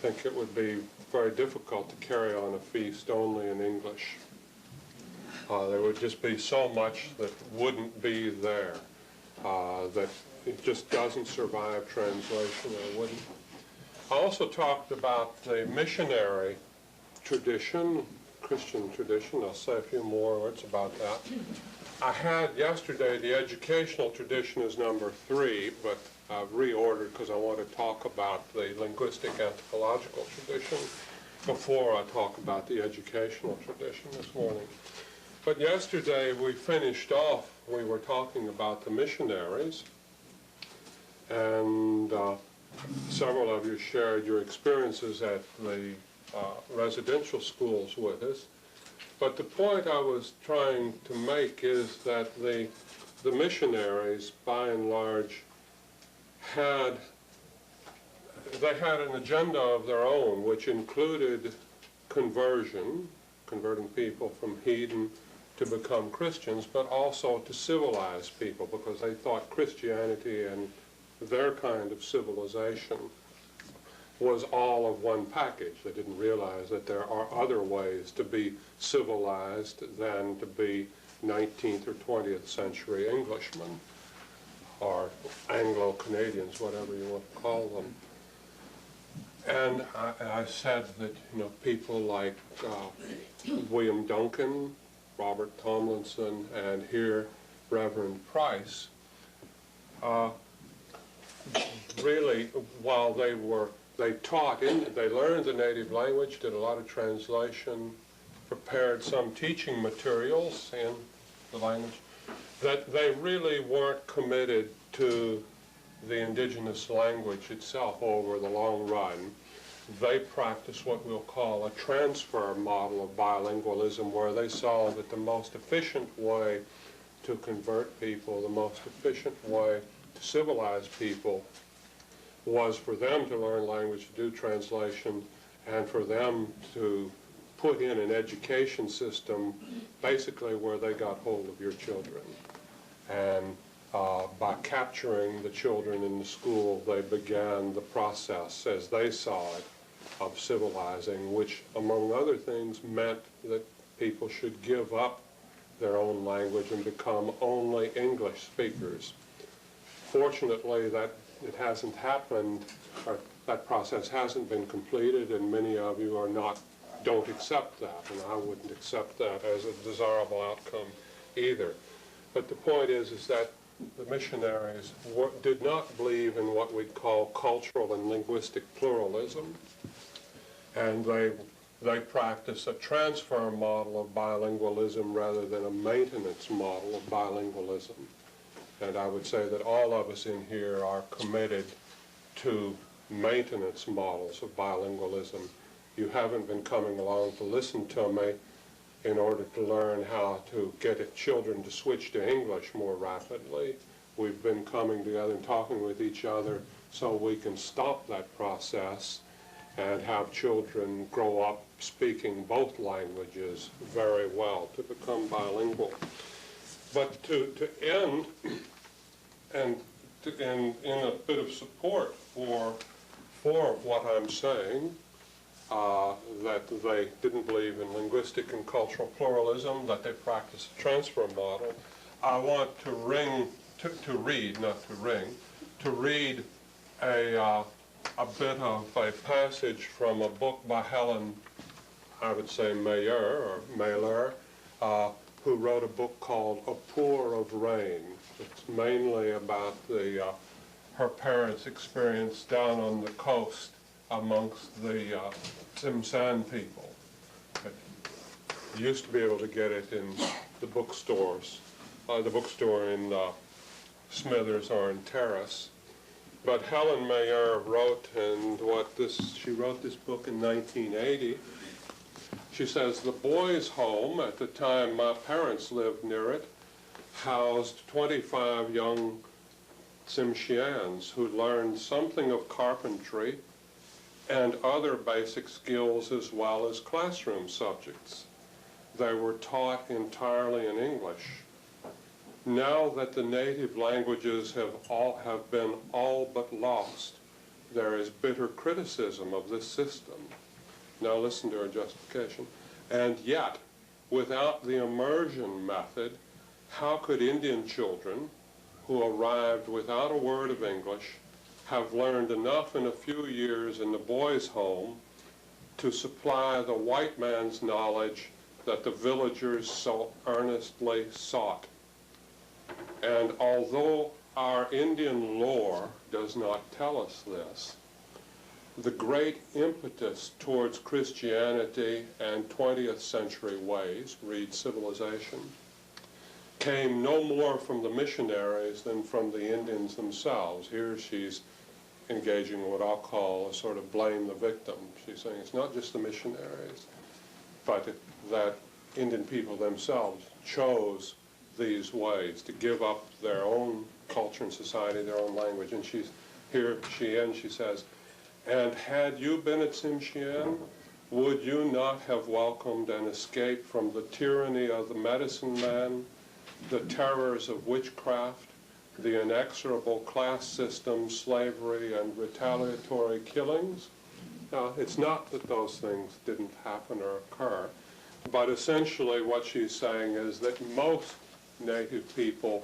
think it would be very difficult to carry on a feast only in English. There would just be so much that wouldn't be there, that it just doesn't survive translation, or wouldn't. I also talked about the missionary tradition, Christian tradition. I'll say a few more words about that. I had yesterday the educational tradition as number 3, but I've reordered because I want to talk about the linguistic anthropological tradition before I talk about the educational tradition this morning. But yesterday we finished off, we were talking about the missionaries, and several of you shared your experiences at the residential schools with us. But the point I was trying to make is that the missionaries, by and large, had an agenda of their own, which included converting people from heathen to become Christians, but also to civilize people, because they thought Christianity and their kind of civilization was all of one package. They didn't realize that there are other ways to be civilized than to be 19th or 20th century Englishmen, or Anglo-Canadians, whatever you want to call them. And I said that, people like William Duncan, Robert Tomlinson, and here Reverend Price, really, while they learned the native language, did a lot of translation, prepared some teaching materials in the language, that they really weren't committed to the indigenous language itself over the long run. They practiced what we'll call a transfer model of bilingualism, where they saw that the most efficient way to convert people, the most efficient way to civilize people, was for them to learn language, to do translation, and for them to put in an education system basically where they got hold of your children. And by capturing the children in the school, they began the process, as they saw it, of civilizing, which, among other things, meant that people should give up their own language and become only English speakers. Fortunately, that it hasn't happened, or that process hasn't been completed, and many of you don't accept that, and I wouldn't accept that as a desirable outcome either. But the point is that the missionaries did not believe in what we'd call cultural and linguistic pluralism, and they practice a transfer model of bilingualism rather than a maintenance model of bilingualism. And I would say that all of us in here are committed to maintenance models of bilingualism. You haven't been coming along to listen to me in order to learn how to get children to switch to English more rapidly. We've been coming together and talking with each other so we can stop that process and have children grow up speaking both languages very well, to become bilingual. But to end, and in a bit of support for what I'm saying, that they didn't believe in linguistic and cultural pluralism, that they practiced a transfer model, I want to read a bit of a passage from a book by Helen, I would say Mailer, who wrote a book called A Pour of Rain. It's mainly about her parents' experience down on the coast amongst the Gitxsan people. You used to be able to get it in the bookstores, the bookstore in Smithers or in Terrace. But Helen Mayer wrote, she wrote this book in 1980. She says, the boys' home, at the time my parents lived near it, housed 25 young Tsimshians who learned something of carpentry and other basic skills as well as classroom subjects. They were taught entirely in English. Now that the native languages have been all but lost, there is bitter criticism of this system. Now listen to her justification. And yet, without the immersion method, how could Indian children who arrived without a word of English have learned enough in a few years in the boys' home to supply the white man's knowledge that the villagers so earnestly sought? And although our Indian lore does not tell us this, the great impetus towards Christianity and 20th century ways, read civilization, came no more from the missionaries than from the Indians themselves. Here she's engaging in what I'll call a sort of blame the victim. She's saying it's not just the missionaries, but that Indian people themselves chose these ways to give up their own culture and society, their own language. And she ends, she says, and had you been at Tsimshian, would you not have welcomed an escape from the tyranny of the medicine man, the terrors of witchcraft, the inexorable class system, slavery, and retaliatory killings? Now, it's not that those things didn't happen or occur, but essentially what she's saying is that most native people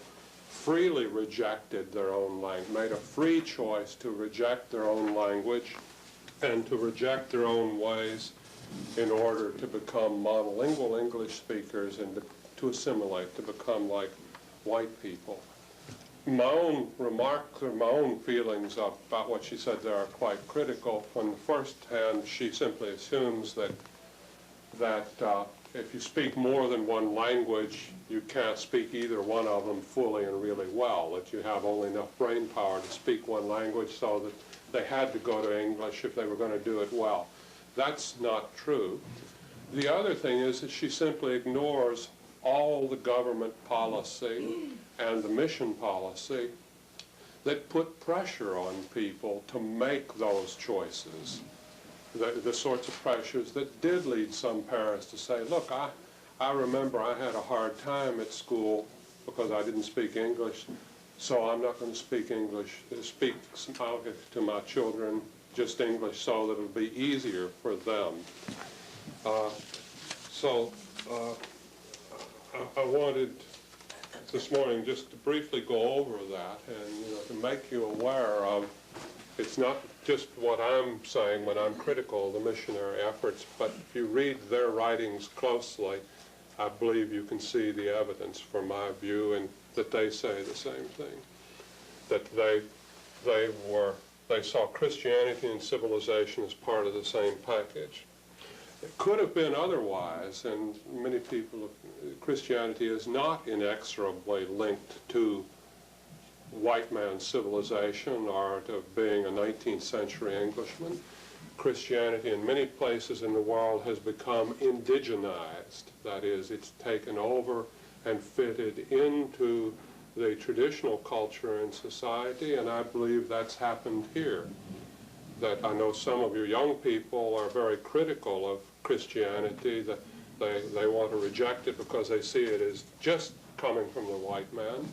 freely rejected their own language, made a free choice to reject their own language and to reject their own ways in order to become monolingual English speakers and to assimilate, to become like white people. My own remarks or my own feelings about what she said there are quite critical. On the first hand, she simply assumes that if you speak more than one language, you can't speak either one of them fully and really well, that you have only enough brain power to speak one language, so that they had to go to English if they were going to do it well. That's not true. The other thing is that she simply ignores all the government policy and the mission policy that put pressure on people to make those choices. The sorts of pressures that did lead some parents to say, look, I remember I had a hard time at school because I didn't speak English, so I'm not going to speak English, speak to my children just English so that it'll be easier for them. I wanted this morning just to briefly go over that and to make you aware of, it's not just what I'm saying when I'm critical of the missionary efforts, but if you read their writings closely, I believe you can see the evidence for my view, and that they say the same thing. That they saw Christianity and civilization as part of the same package. It could have been otherwise, and many people, Christianity is not inexorably linked to white man's civilization or to being a 19th century Englishman. Christianity in many places in the world has become indigenized. That is, it's taken over and fitted into the traditional culture and society, and I believe that's happened here. That I know some of you young people are very critical of Christianity, that they want to reject it because they see it as just coming from the white man.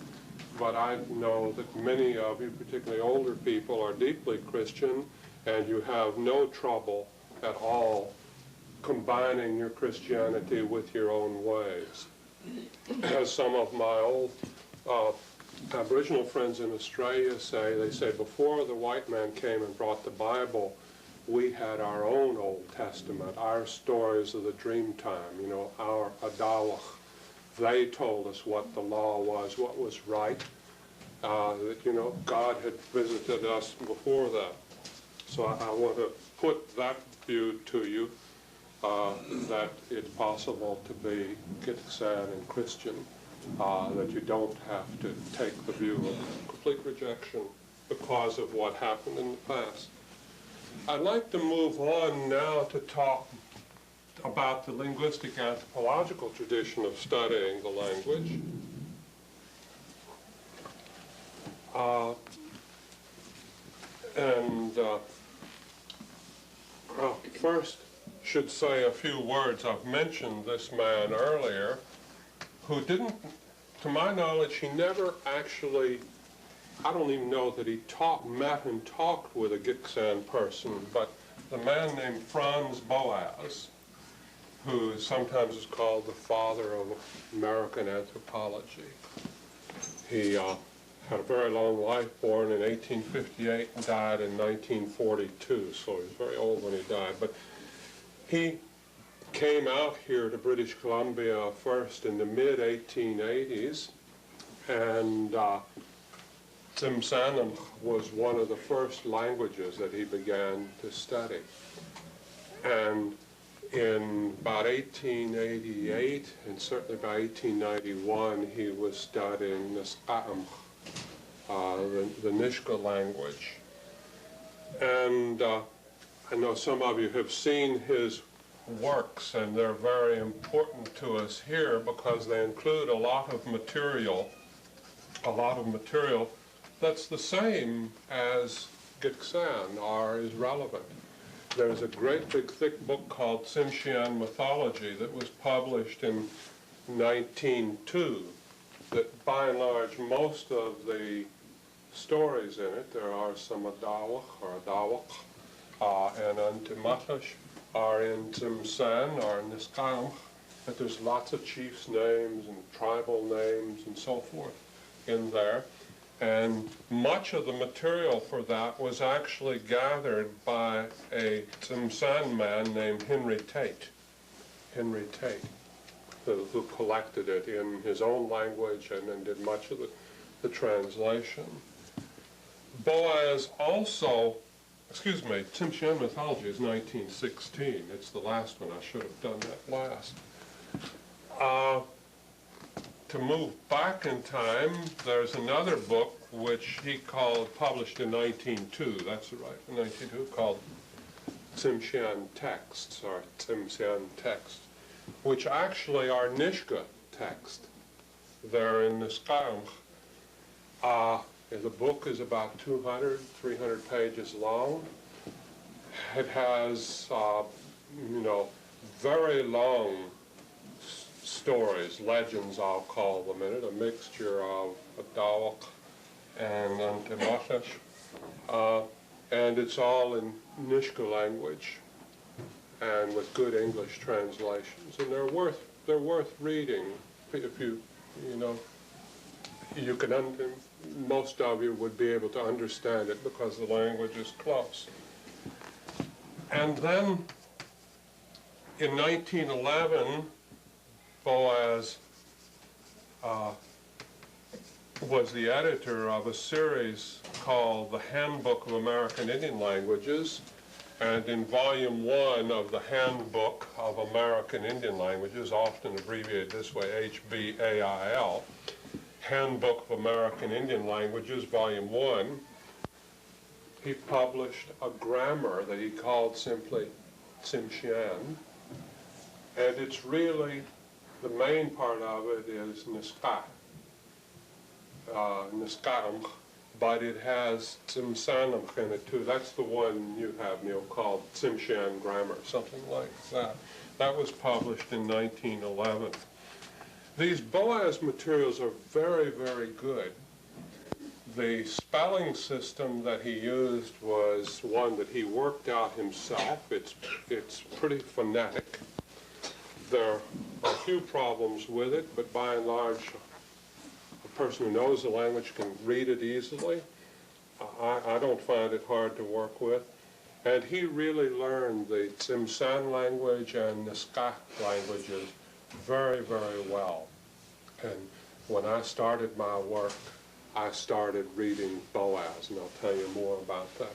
But I know that many of you, particularly older people, are deeply Christian, and you have no trouble at all combining your Christianity with your own ways. As some of my old Aboriginal friends in Australia say, they say before the white man came and brought the Bible, we had our own Old Testament, our stories of the dream time, our Adawach. They told us what the law was, what was right, that, God had visited us before that. So I want to put that view to you, that it's possible to be Gitksan and Christian, that you don't have to take the view of complete rejection because of what happened in the past. I'd like to move on now to talk about the linguistic anthropological tradition of studying the language. First, should say a few words. I've mentioned this man earlier, who didn't, to my knowledge, he never actually, I don't even know that he met and talked with a Gitxsan person, but the man named Franz Boas, who sometimes is called the father of American anthropology. He had a very long life, born in 1858 and died in 1942, so he was very old when he died. But he came out here to British Columbia first in the mid-1880s, and Gitxsan was one of the first languages that he began to study. And in about 1888, and certainly by 1891, he was studying the Nishka language. And I know some of you have seen his works, and they're very important to us here because they include a lot of material that's the same as Gitxsan or is relevant. There's a great big thick book called Tsimshian Mythology that was published in 1902 that by and large most of the stories in it, there are some Adawach or Adawak and Antimatash are in Gitxsan or Niskaam, but there's lots of chiefs' names and tribal names and so forth in there. And much of the material for that was actually gathered by a Gitxsan man named Henry Tate, who collected it in his own language and then did much of the translation. Boas also, Tsimshian Mythology is 1916. It's the last one. I should have done that last. To move back in time, there's another book which he published in 1902, that's right, in 1902, called Tsimshian Texts, or Tsimshian Texts, which actually are Nishka texts. They're in Niskaam. The book is about 200, 300 pages long. It has, very long stories, legends I'll call them in it, a mixture of Adawak and Antimatash. And it's all in Nishka language and with good English translations. And they're worth reading if you can, most of you would be able to understand it because the language is close. And then in 1911, Boas was the editor of a series called The Handbook of American Indian Languages, and in volume 1 of the Handbook of American Indian Languages, often abbreviated this way, HBAIL, Handbook of American Indian Languages, volume 1, he published a grammar that he called simply Gitxsan, and it's really, the main part of it is Niska, Niskaram, but it has Gitxsan in it too. That's the one you have, Neil, called Gitxsan grammar, something like that. That was published in 1911. These Boas materials are very, very good. The spelling system that he used was one that he worked out himself. It's pretty phonetic. There are a few problems with it, but by and large, a person who knows the language can read it easily. I don't find it hard to work with. And he really learned the Gitxsan language and Niska languages very, very well. And when I started my work, I started reading Boas, and I'll tell you more about that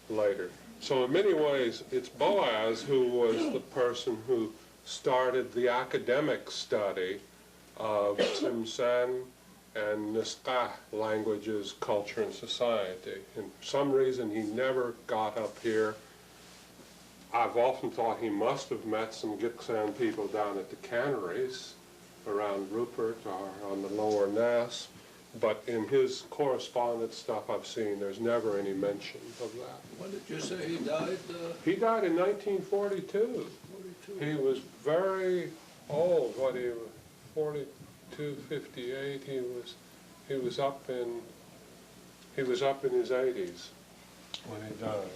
later. So in many ways, it's Boas who was the person who started the academic study of Gitxsan and Niska languages, culture, and society. And for some reason, he never got up here. I've often thought he must have met some Gitxsan people down at the Canaries, around Rupert or on the Lower Nass. But in his correspondence stuff I've seen, there's never any mention of that. When did you say he died? He died in 1942. 42. He was very old. What, he was 42, 58. He was up in his 80s when he died.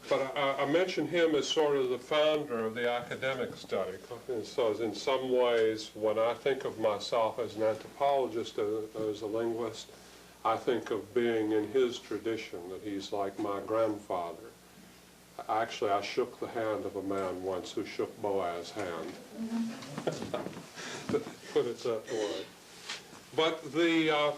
But I mention him as sort of the founder of the academic study. And so in some ways, when I think of myself as an anthropologist, as a linguist, I think of being in his tradition, that he's like my grandfather. Actually, I shook the hand of a man once who shook Boas' hand. Put it that way. But the,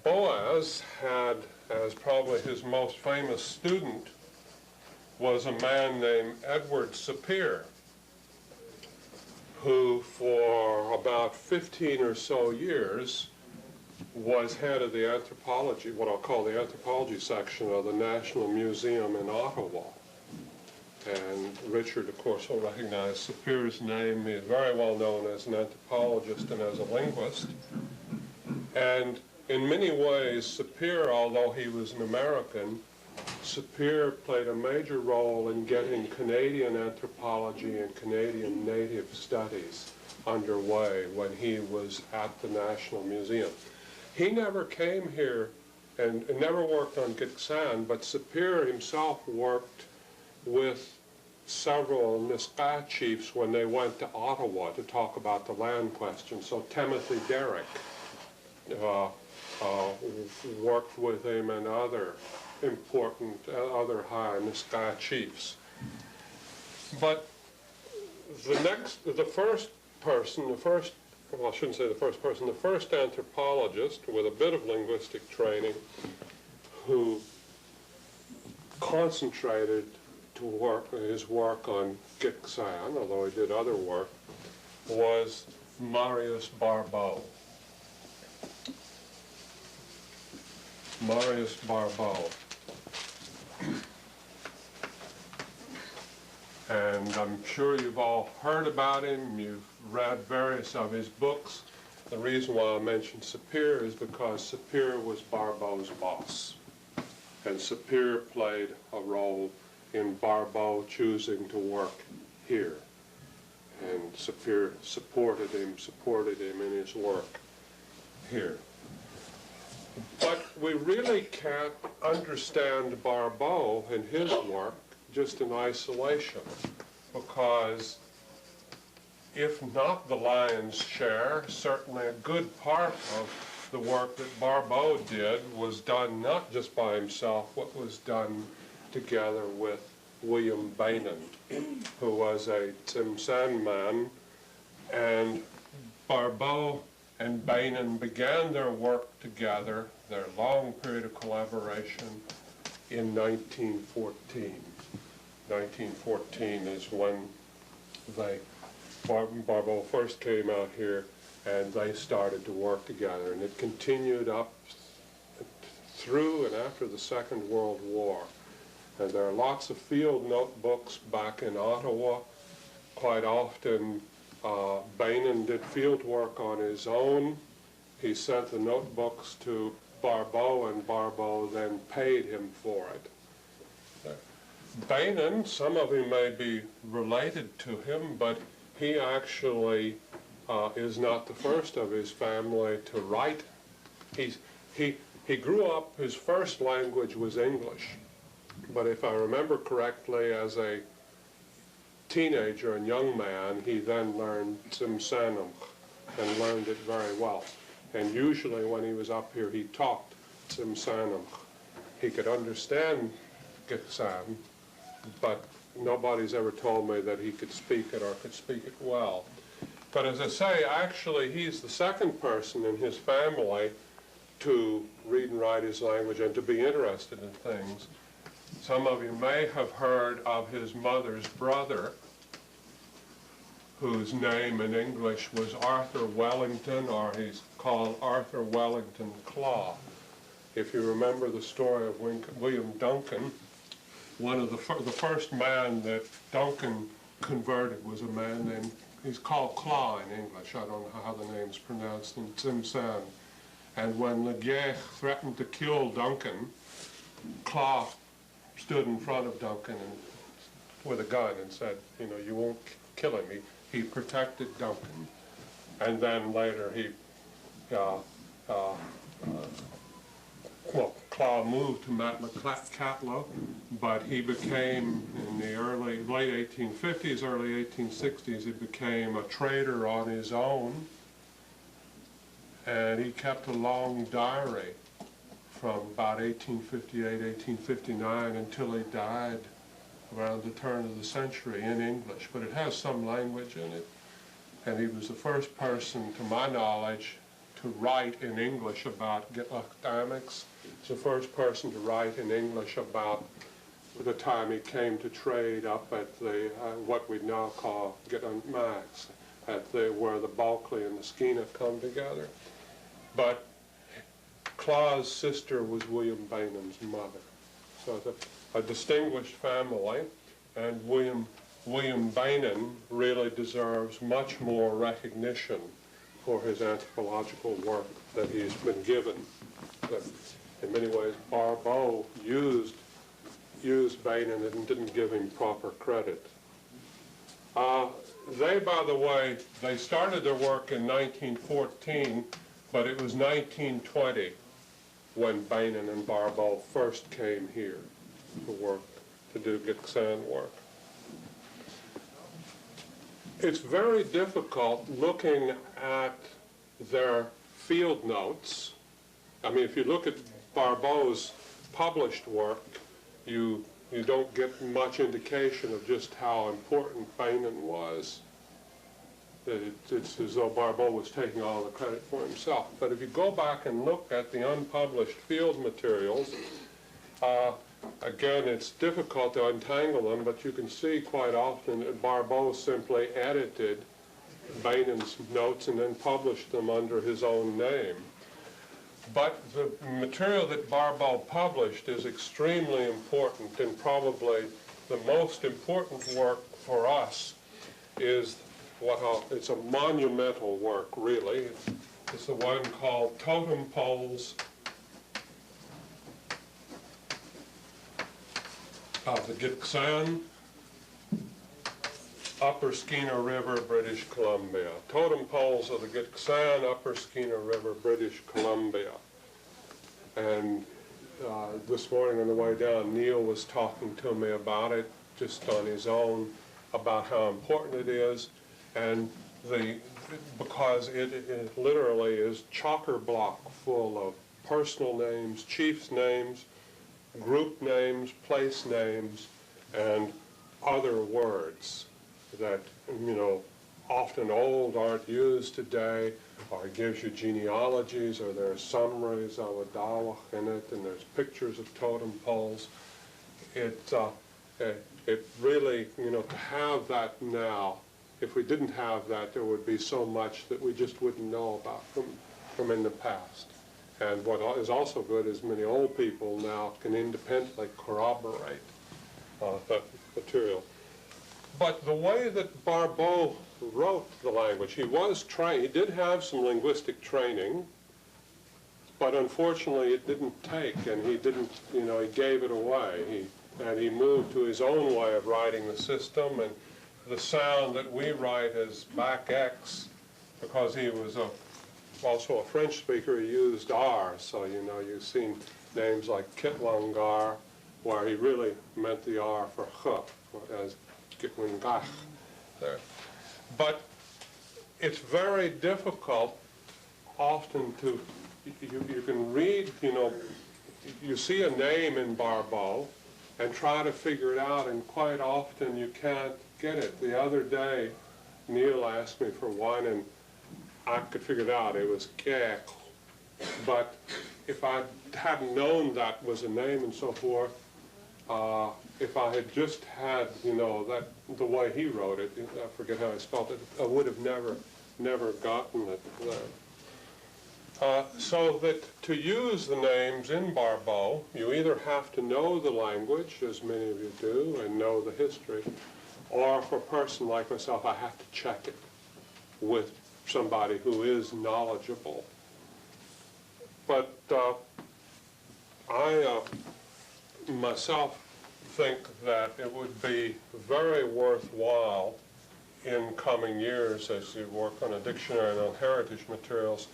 Boas had, as probably his most famous student, was a man named Edward Sapir, who for about 15 or so years was head of the anthropology, what I'll call the anthropology section of the National Museum in Ottawa. And Richard, of course, will recognize Sapir's name. He is very well known as an anthropologist and as a linguist. And in many ways, Sapir, although he was an American, Sapir played a major role in getting Canadian anthropology and Canadian native studies underway when he was at the National Museum. He never came here and never worked on Gitxsan, but Sapir himself worked with several Niska chiefs when they went to Ottawa to talk about the land question. So Timothy Derrick worked with him and other important, other high Niska chiefs. But the first anthropologist with a bit of linguistic training who concentrated his work on Gitxsan, although he did other work, was Marius Barbeau. Marius Barbeau. And I'm sure you've all heard about him, you've read various of his books. The reason why I mentioned Sapir is because Sapir was Barbeau's boss. And Sapir played a role in Barbeau choosing to work here. And Sapir supported him in his work here. But we really can't understand Barbeau and his work just in isolation, because if not the lion's share, certainly a good part of the work that Barbeau did was done not just by himself, but was done together with William Bainan, who was a Gitxsan man, and Barbeau and Bainan began their work together, their long period of collaboration, in 1914. 1914 is when Barbeau first came out here, and they started to work together, and it continued up through and after the Second World War. And there are lots of field notebooks back in Ottawa. Quite often, Bainan did field work on his own. He sent the notebooks to Barbeau, and Barbeau then paid him for it. Bainan, some of you may be related to him, but he actually is not the first of his family to write. He grew up, his first language was English, but if I remember correctly, as a teenager and young man, he then learned Gitxsan and learned it very well. And usually when he was up here, he talked Gitxsan. He could understand Gitxsan, but nobody's ever told me that he could speak it or could speak it well. But as I say, actually, he's the second person in his family to read and write his language and to be interested in things. Some of you may have heard of his mother's brother, whose name in English was Arthur Wellington, or he's called Arthur Wellington Claw. If you remember the story of William Duncan, one of the first man that Duncan converted was a man named, he's called Claw in English, I don't know how the name's pronounced in Gitxsan. And when Le Guerre threatened to kill Duncan, Claw stood in front of Duncan with a gun and said, you know, you won't kill him. He protected Duncan. And then later he, Claw moved to Matlacattla, but he became, in the late 1850s, early 1860s, he became a trader on his own, and he kept a long diary from about 1858, 1859 until he died around the turn of the century in English, but it has some language in it. And he was the first person, to my knowledge, to write in English about Gitxsan. He's the first person to write in English about the time he came to trade up at the, what we now call Gitxsan, where the Bulkley and the Skeena come together. But Claw's sister was William Bainan's mother. So it's a distinguished family, and William Bainan really deserves much more recognition for his anthropological work that he's been given. But in many ways, Barbeau used Bainan and didn't give him proper credit. They, by the way, they started their work in 1914, but it was 1920 when Bainan and Barbeau first came here to do Gitxsan work. It's very difficult looking at their field notes. I mean, if you look at Barbeau's published work, you don't get much indication of just how important Bainan was. It's as though Barbeau was taking all the credit for himself. But if you go back and look at the unpublished field materials, again, it's difficult to untangle them, but you can see quite often that Barbeau simply edited Bainan's notes and then published them under his own name. But the material that Barbeau published is extremely important, and probably the most important work for us is it's a monumental work, really. It's the one called Totem Poles of the Gitxsan, Upper Skeena River, British Columbia. Totem Poles of the Gitxsan, Upper Skeena River, British Columbia. And this morning on the way down, Neil was talking to me about it just on his own, about how important it is, and because it literally is chock-a-block full of personal names, chiefs' names, group names, place names, and other words that, often old, aren't used today, or it gives you genealogies, or there are summaries of a dawah in it, and there's pictures of totem poles. It really, to have that now, if we didn't have that, there would be so much that we just wouldn't know about from in the past. And what is also good is many old people now can independently corroborate that material. But the way that Barbeau wrote the language, he was trained, he did have some linguistic training, but unfortunately it didn't take, and he didn't, he gave it away. And he moved to his own way of writing the system, and the sound that we write as back X, because he was also a French speaker, he used R, so you've seen names like Kitwangar, where he really meant the R for Ch, as Gitwangach there. But it's very difficult often to, you can read, you see a name in Barbeau and try to figure it out, and quite often you can't get it. The other day, Neil asked me for one, and I could figure it out. It was Kek. But if I hadn't known that was a name and so forth, if I had just had, the way he wrote it, I forget how I spelled it, I would have never gotten it there. So that to use the names in Barbeau, you either have to know the language, as many of you do, and know the history, or for a person like myself, I have to check it with somebody who is knowledgeable. But I myself think that it would be very worthwhile in coming years, as you work on a dictionary and on heritage materials,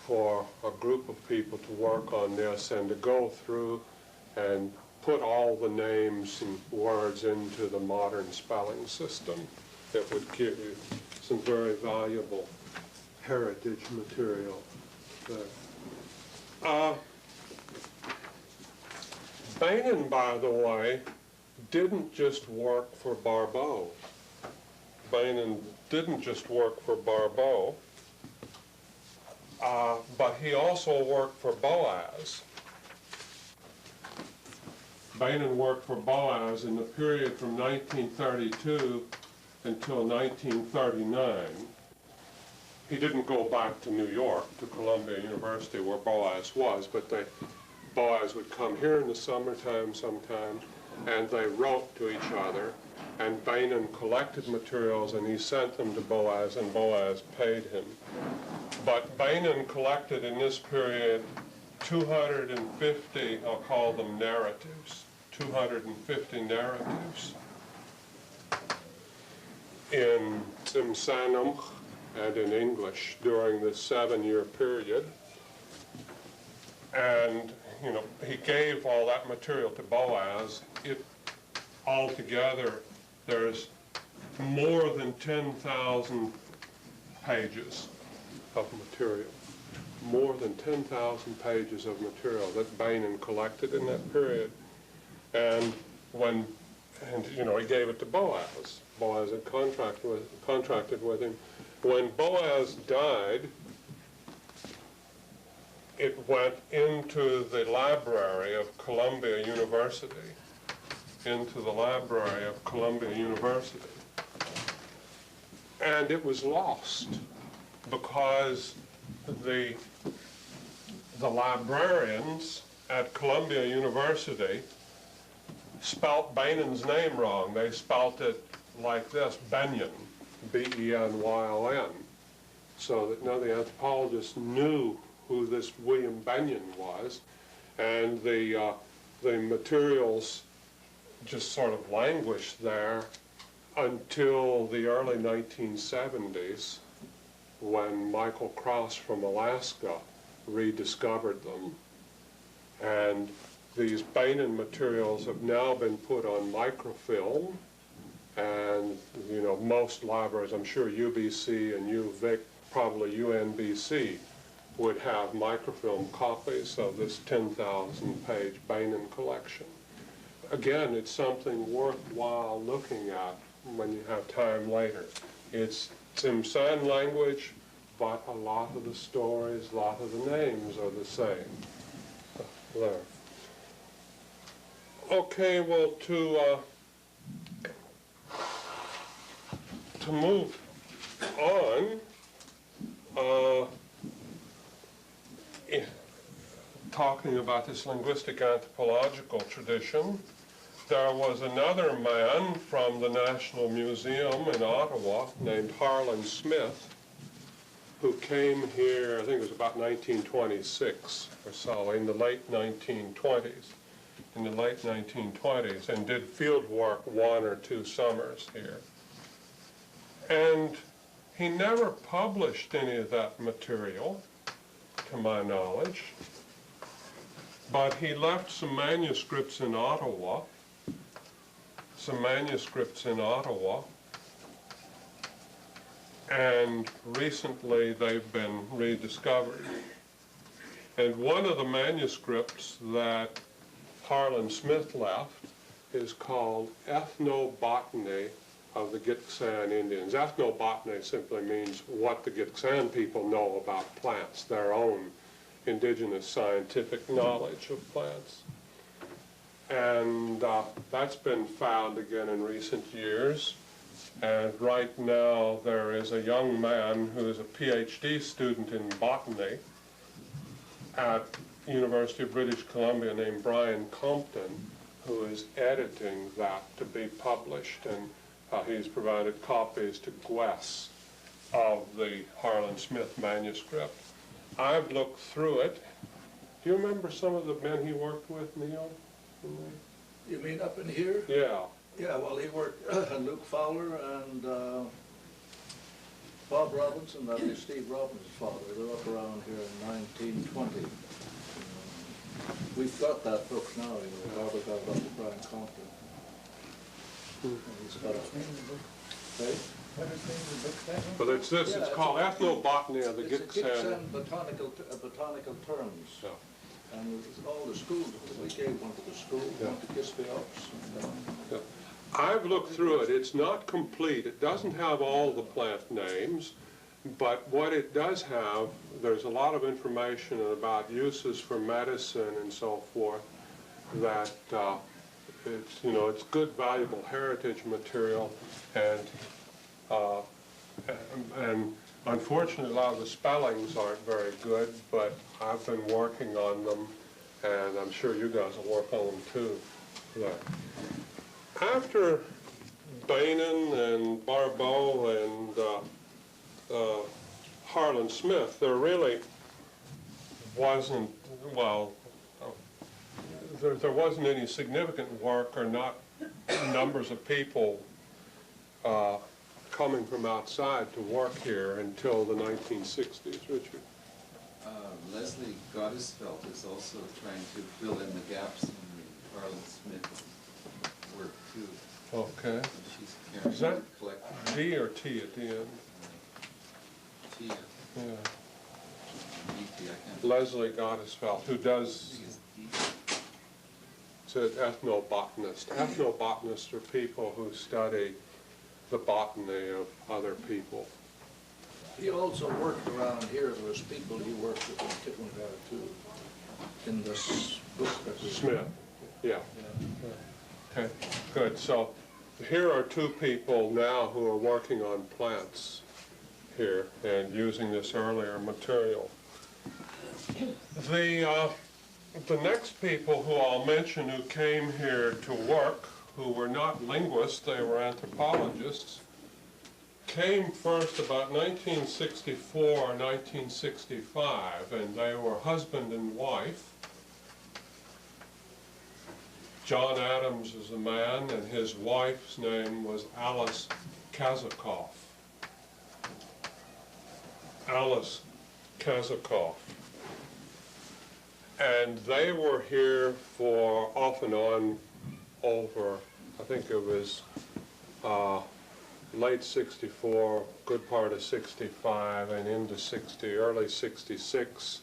for a group of people to work on this and to go through and put all the names and words into the modern spelling system. That would give you some very valuable heritage material there. Bainan, by the way, didn't just work for Barbeau. Bainan didn't just work for Barbeau, but he also worked for Boaz. Bainan worked for Boaz in the period from 1932 until 1939. He didn't go back to New York, to Columbia University, where Boaz was, but Boaz would come here in the summertime sometimes, and they wrote to each other, and Bainan collected materials, and he sent them to Boaz, and Boaz paid him. But Bainan collected in this period 250, I'll call them narratives, 250 narratives in Tsimshannoch and in English during this 7-year period. And, he gave all that material to Boaz. Altogether, there's more than 10,000 pages of material. More than 10,000 pages of material that Bainan collected in that period. And he gave it to Boaz. Boaz had contracted with him. When Boaz died, it went into the library of Columbia University. Into the library of Columbia University. And it was lost because the librarians at Columbia University spelt Bainan's name wrong. They spelt it like this, Benyon, B-E-N-Y-O-N, so that none of the anthropologists knew who this William Benyon was, and the materials just sort of languished there until the early 1970s, when Michael Cross from Alaska rediscovered them. And these Bainan materials have now been put on microfilm, and most libraries, I'm sure UBC and UVic, probably UNBC, would have microfilm copies of this 10,000-page Bainan collection. Again, it's something worthwhile looking at when you have time later. It's Gitxsan language, but a lot of the stories, a lot of the names are the same. There. Okay, well, to move on, talking about this linguistic anthropological tradition, there was another man from the National Museum in Ottawa named Harlan Smith, who came here, I think it was about 1926 or so, in the late 1920s. And did field work 1 or 2 summers here. And he never published any of that material, to my knowledge, but he left some manuscripts in Ottawa, and recently they've been rediscovered. And one of the manuscripts that Harlan Smith left is called Ethnobotany of the Gitxsan Indians. Ethnobotany simply means what the Gitxsan people know about plants, their own indigenous scientific knowledge of plants. And that's been found again in recent years. And right now there is a young man who is a PhD student in botany at University of British Columbia named Brian Compton, who is editing that to be published. And he's provided copies to Gwess of the Harlan Smith manuscript. I've looked through it. Do you remember some of the men he worked with, Neil? You mean up in here? Yeah. Yeah, well, he worked, Luke Fowler and Bob Robinson, that is Steve Robinson's father. They're up around here in 1920. We've got that book now, Barbara got it up to Brian Compton. And he's got it. Hey? But it's this, it's called Ethnobotany of the Gitxsan. Gitxsan botanical terms. Yeah. And all the schools, we gave one to the school, one to Gigsby Ops. Yeah. I've looked through it. It's not complete. It doesn't have all the plant names, but what it does have, there's a lot of information about uses for medicine and so forth that it's, it's good, valuable heritage material, and unfortunately a lot of the spellings aren't very good, but I've been working on them, and I'm sure you guys will work on them too. Yeah. After Bainan and Barbeau and Harlan Smith, there really wasn't, well, there wasn't any significant work or not numbers of people coming from outside to work here until the 1960s. Richard? Leslie Gottesfeld is also trying to fill in the gaps in the Harlan Smith work too. Okay. And she's carrying Is that a collection. D or T at the end? T, Yeah. DT, I can't. Leslie Gottesfeld, who I does, think it's D. it's an ethnobotanist. Ethnobotanists are people who study the botany of other people. He also worked around here. There was people he worked with in Kitwingar too, in this book that we... Smith, yeah. Yeah. Okay, good. So here are two people now who are working on plants here and using this earlier material. The next people who I'll mention who came here to work, who were not linguists, they were anthropologists, came first about 1964 or 1965, and they were husband and wife. John Adams is the man, and his wife's name was Alice Kazakoff. Alice Kazakoff. And they were here for off and on over, I think it was late 64, good part of 65, and into early 66.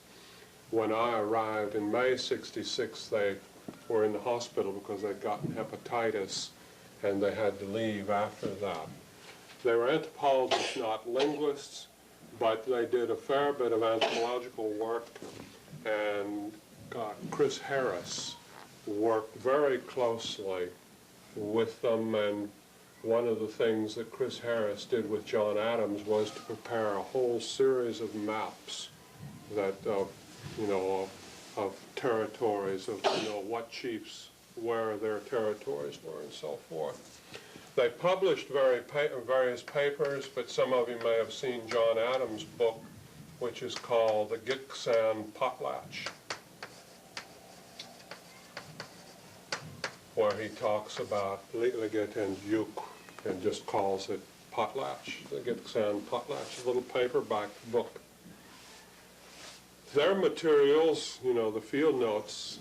When I arrived in May 66, they were in the hospital because they'd gotten hepatitis, and they had to leave after that. They were anthropologists, not linguists, but they did a fair bit of anthropological work, and Chris Harris worked very closely with them, and one of the things that Chris Harris did with John Adams was to prepare a whole series of maps that, of territories, of what chiefs, where their territories were, and so forth. They published various papers, but some of you may have seen John Adams' book, which is called the Gitxsan Potlatch, where he talks about Liget and Yuk and just calls it Potlatch, the Gitksan Potlatch, a little paperback book. Their materials, the field notes,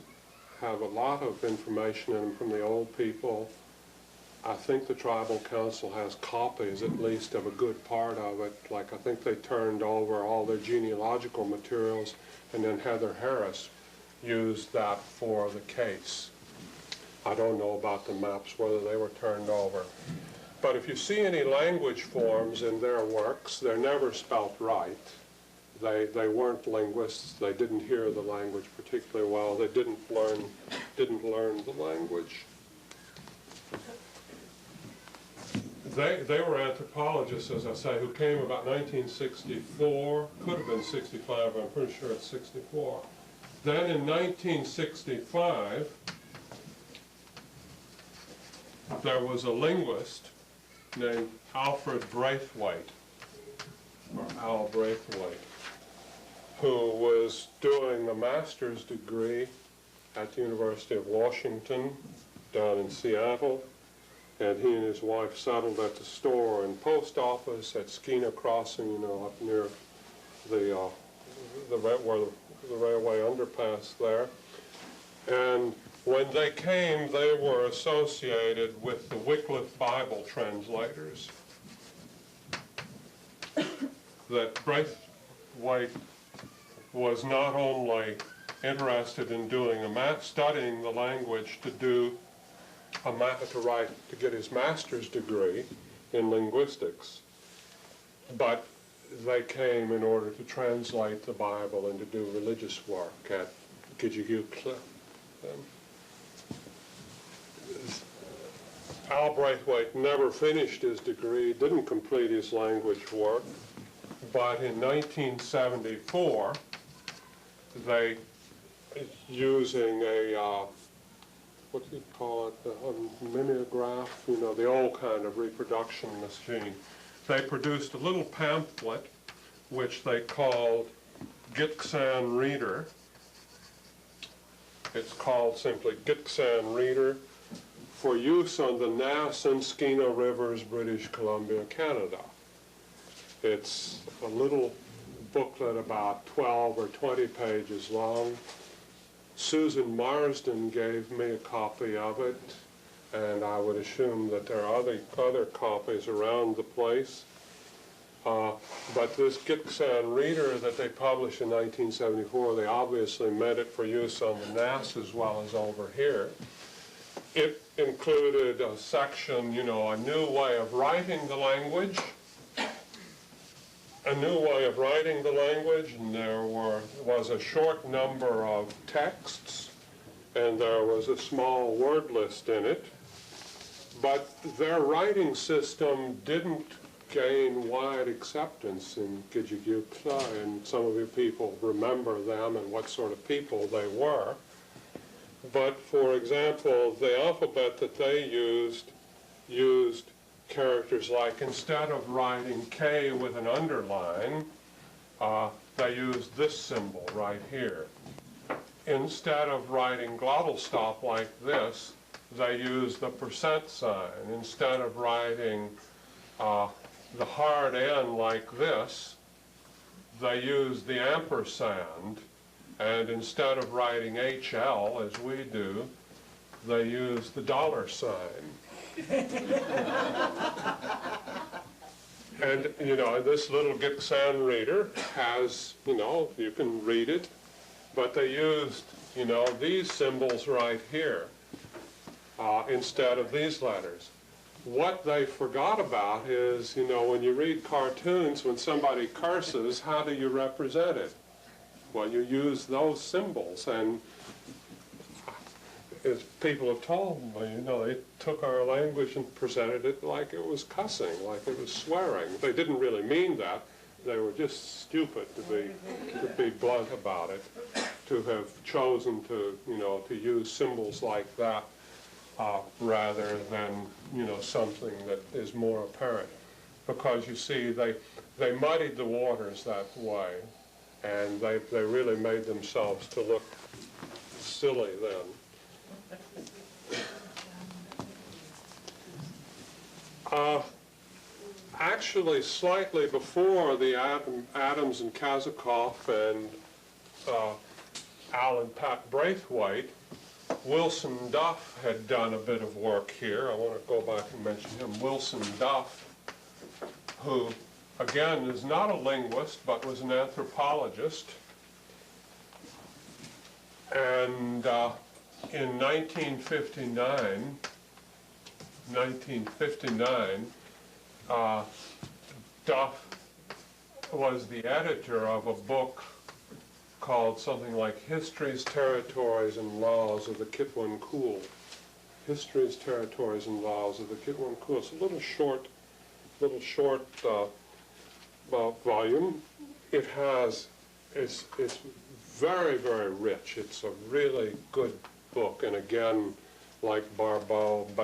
have a lot of information in them from the old people. I think the Tribal Council has copies, at least, of a good part of it. Like, I think they turned over all their genealogical materials, and then Heather Harris used that for the case. I don't know about the maps, whether they were turned over. But if you see any language forms in their works, they're never spelt right. They weren't linguists. They didn't hear the language particularly well. They didn't learn the language. They were anthropologists, as I say, who came about 1964. Could have been 65, but I'm pretty sure it's 64. Then in 1965, there was a linguist named Alfred Braithwaite, or Al Braithwaite, who was doing a master's degree at the University of Washington down in Seattle, and he and his wife settled at the store and post office at Skeena Crossing, up near where the railway underpass there. And when they came, they were associated with the Wycliffe Bible translators. That Braithwaite was not only interested in studying the language to get his master's degree in linguistics, but they came in order to translate the Bible and to do religious work at Gitxsan. Al Braithwaite never finished his degree, didn't complete his language work, but in 1974, they, using a, what do you call it, a mimeograph, the old kind of reproduction machine, they produced a little pamphlet which they called Gitxsan Reader. It's called simply Gitxsan Reader, for use on the Nass and Skeena Rivers, British Columbia, Canada. It's a little booklet about 12 or 20 pages long. Susan Marsden gave me a copy of it, and I would assume that there are other copies around the place. But this Gitxsan Reader that they published in 1974, they obviously meant it for use on the Nass as well as over here. It included a section, a new way of writing the language, and there was a short number of texts, and there was a small word list in it. But their writing system didn't gain wide acceptance in Gitxsan, and some of you people remember them and what sort of people they were. But for example, the alphabet that they used characters like, instead of writing K with an underline, they used this symbol right here. Instead of writing glottal stop like this, they used the % sign. Instead of writing the hard N like this, they used the ampersand. And instead of writing HL as we do, they use the dollar sign. And, you know, this little Gitxsan reader has, you know, you can read it, but they used, you know, these symbols right here instead of these letters. What they forgot about is, you know, when you read cartoons, when somebody curses, how do you represent it? Well, you use those symbols, and as people have told me, you know, they took our language and presented it like it was cussing, like it was swearing. They didn't really mean that. They were just stupid, to be blunt about it, to have chosen to, you know, to use symbols like that rather than, you know, something that is more apparent. Because you see, they muddied the waters that way, and they really made themselves to look silly then. Actually, slightly before the Adams and Kazakov and Alan Pat Braithwaite, Wilson Duff had done a bit of work here. I want to go back and mention him. Wilson Duff, who, again, is not a linguist, but was an anthropologist. And in 1959, Duff was the editor of a book called something like Histories, Territories, and Laws of the Kitwan Kul. Histories, Territories, and Laws of the Kitwan Kul. It's a little short volume. It's very, very rich. It's a really good book, and again, like Barbeau and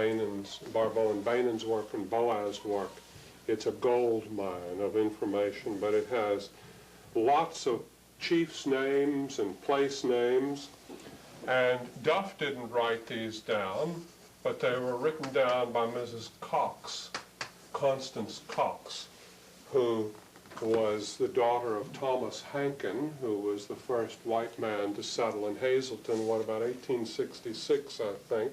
Bainen's work and Boaz's work, it's a gold mine of information, but it has lots of chiefs' names and place names, and Duff didn't write these down, but they were written down by Mrs. Cox, Constance Cox, who was the daughter of Thomas Hankin, who was the first white man to settle in Hazleton, what, about 1866, I think.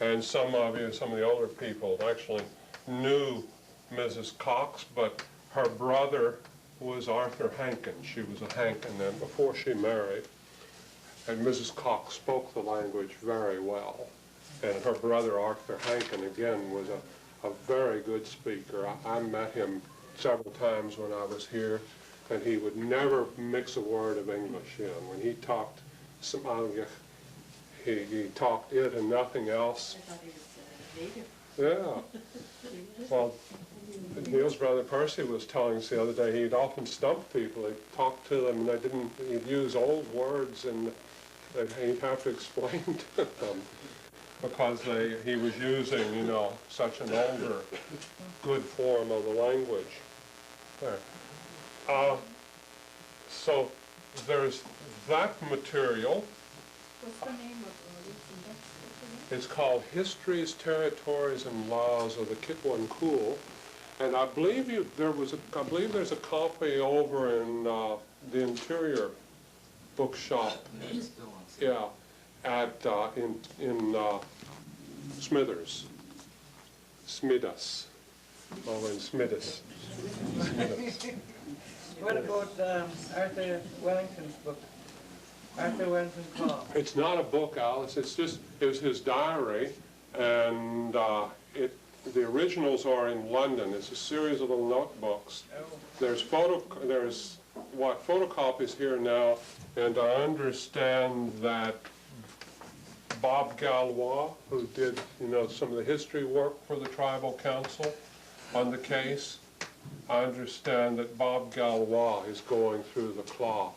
And some of the older people actually knew Mrs. Cox, but her brother was Arthur Hankin. She was a Hankin then before she married. And Mrs. Cox spoke the language very well. And her brother Arthur Hankin, again, was a very good speaker. I met him several times when I was here, and he would never mix a word of English in. When he talked Somali, he talked it and nothing else. I thought he was native. Yeah. Well, Neil's brother Percy was telling us the other day he'd often stump people. He'd talk to them, and he'd use old words, and he'd have to explain to them because he was using, you know, such an older, good form of the language. There. So there's that material. What's the name of the It's called Histories, Territories, and Laws of the Kitwan Kul, and I believe there's a copy over in the Interior Bookshop. Yeah, at in Smithers, Smidas, over in Smidas. What about Arthur Wellington's book? Arthur Wellington Call. It's not a book, Alice. It was his diary, and the originals are in London. It's a series of little notebooks. Oh. There's photocopies here now, and I understand that Bob Galois, who did, you know, some of the history work for the Tribal Council on the case, I understand that Bob Galois is going through the Claw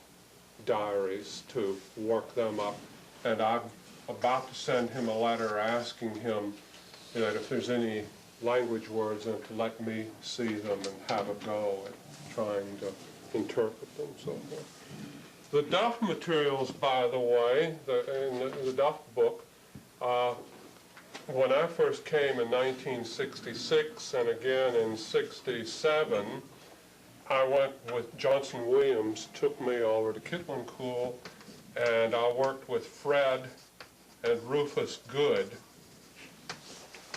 diaries to work them up, and I'm about to send him a letter asking him that if there's any language words in it to let me see them and have a go at trying to interpret them, so forth. The Duff materials, by the way, in the Duff book, when I first came in 1966 and again in 67, I went with Johnson Williams, took me over to Kitwan Kul, and I worked with Fred and Rufus Good,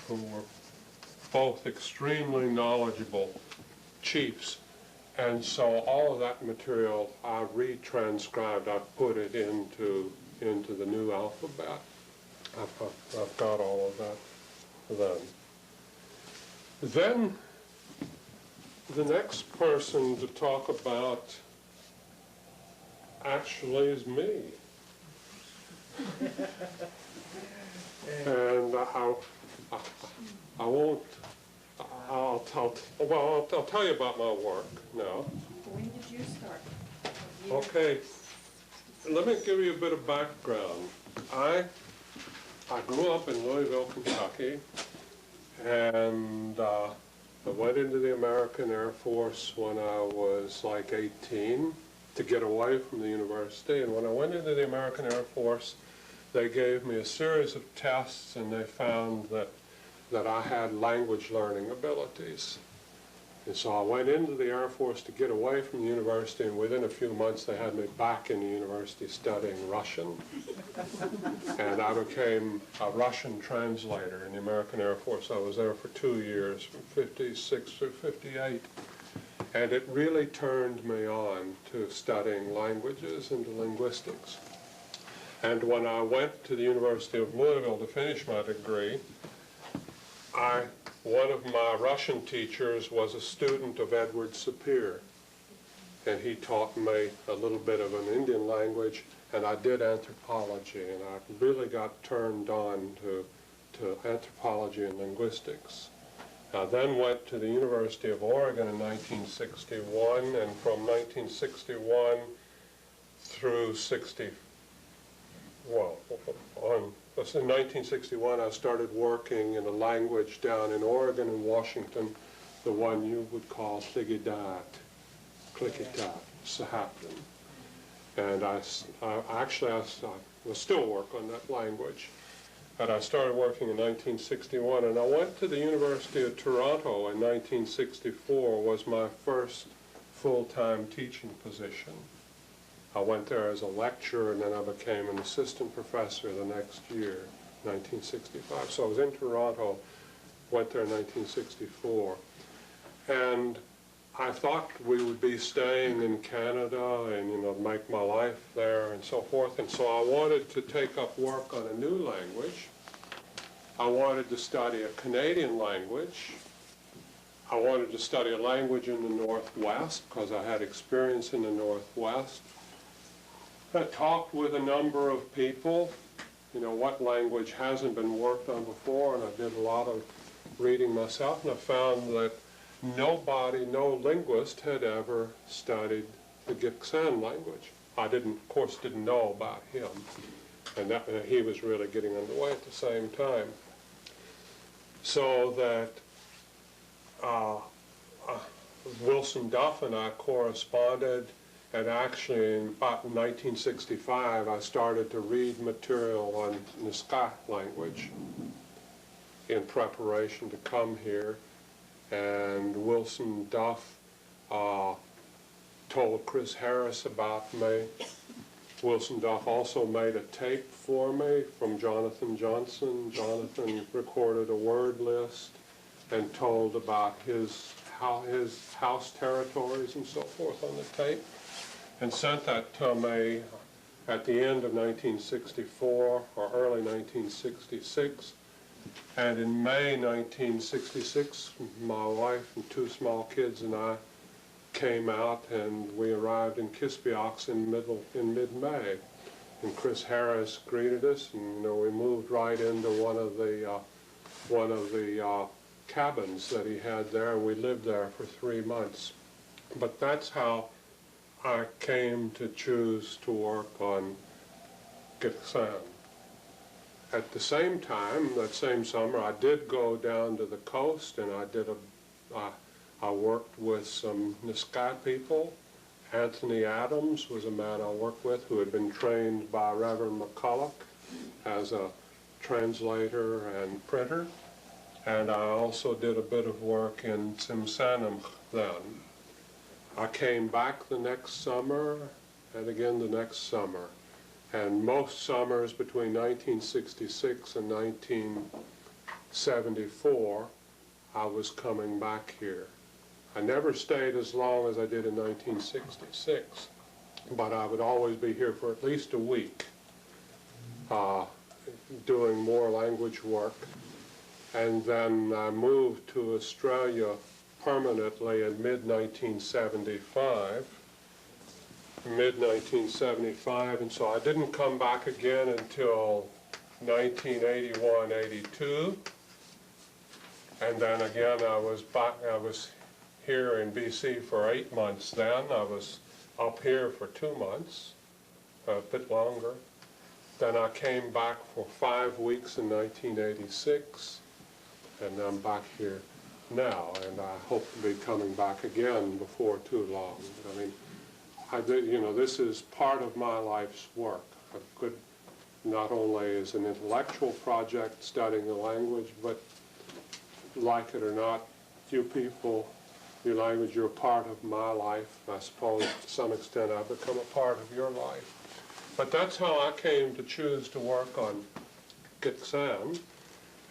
who were both extremely knowledgeable chiefs. And so all of that material I retranscribed, I put it into the new alphabet. I've got all of that then. Then the next person to talk about actually is me. And I won't, I'll tell you about my work now. When did you start? Okay, let me give you a bit of background. I grew up in Louisville, Kentucky, and I went into the American Air Force when I was like 18 to get away from the university. And when I went into the American Air Force, they gave me a series of tests, and they found that I had language learning abilities. And so I went into the Air Force to get away from the university, and within a few months they had me back in the university studying Russian. And I became a Russian translator in the American Air Force. I was there for 2 years, from 56 through 58. And it really turned me on to studying languages and to linguistics. And when I went to the University of Louisville to finish my degree, one of my Russian teachers was a student of Edward Sapir, and he taught me a little bit of an Indian language, and I did anthropology, and I really got turned on to anthropology and linguistics. I then went to the University of Oregon in 1961, and from 1961 through in 1961, I started working in a language down in Oregon and Washington, the one you would call Tligidat, Klickitat, Sahaplin. And I will still work on that language. And I started working in 1961, and I went to the University of Toronto in 1964, was my first full-time teaching position. I went there as a lecturer, and then I became an assistant professor the next year, 1965. So I was in Toronto, went there in 1964. And I thought we would be staying in Canada and, make my life there and so forth. And so I wanted to take up work on a new language. I wanted to study a Canadian language. I wanted to study a language in the Northwest because I had experience in the Northwest. I talked with a number of people, what language hasn't been worked on before, and I did a lot of reading myself, and I found that no linguist had ever studied the Gitxsan language. I of course didn't know about him, and he was really getting underway at the same time. So that Wilson Duff and I corresponded. And actually, in about 1965, I started to read material on Nisga'a language in preparation to come here. And Wilson Duff told Chris Harris about me. Wilson Duff also made a tape for me from Jonathan Johnson. Jonathan recorded a word list and told about his house territories and so forth on the tape, and sent that to me at the end of 1964 or early 1966. And in May 1966, my wife and 2 small kids and I came out, and we arrived in Kispiox in mid-May. And Chris Harris greeted us, and we moved right into one of the cabins that he had there, and we lived there for 3 months. But that's how I came to choose to work on Gitxsan. At the same time, that same summer, I did go down to the coast, and I worked with some Nisga'a people. Anthony Adams was a man I worked with who had been trained by Reverend McCulloch as a translator and printer. And I also did a bit of work in Tsimshanam then. I came back the next summer, and again the next summer. And most summers between 1966 and 1974, I was coming back here. I never stayed as long as I did in 1966, but I would always be here for at least a week, doing more language work. And then I moved to Australia permanently in mid-1975, and so I didn't come back again until 1981-82, and then again I was here in BC for 8 months then. I was up here for 2 months, a bit longer. Then I came back for 5 weeks in 1986, and I'm back here now, and I hope to be coming back again before too long. I mean, this is part of my life's work. I could, not only as an intellectual project studying the language, but like it or not, you people, your language, you're a part of my life. I suppose to some extent I've become a part of your life. But that's how I came to choose to work on Gitxsan,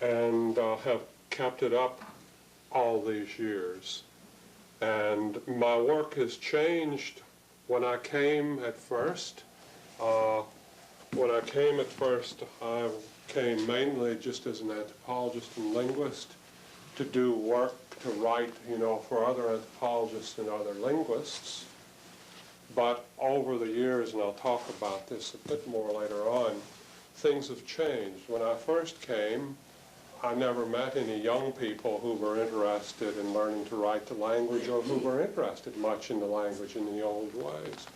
and have kept it up all these years. And my work has changed. When I came at first, I came mainly just as an anthropologist and linguist to do work, to write, for other anthropologists and other linguists. But over the years, and I'll talk about this a bit more later on, things have changed. When I first came, I never met any young people who were interested in learning to write the language, or who were interested much in the language in the old ways.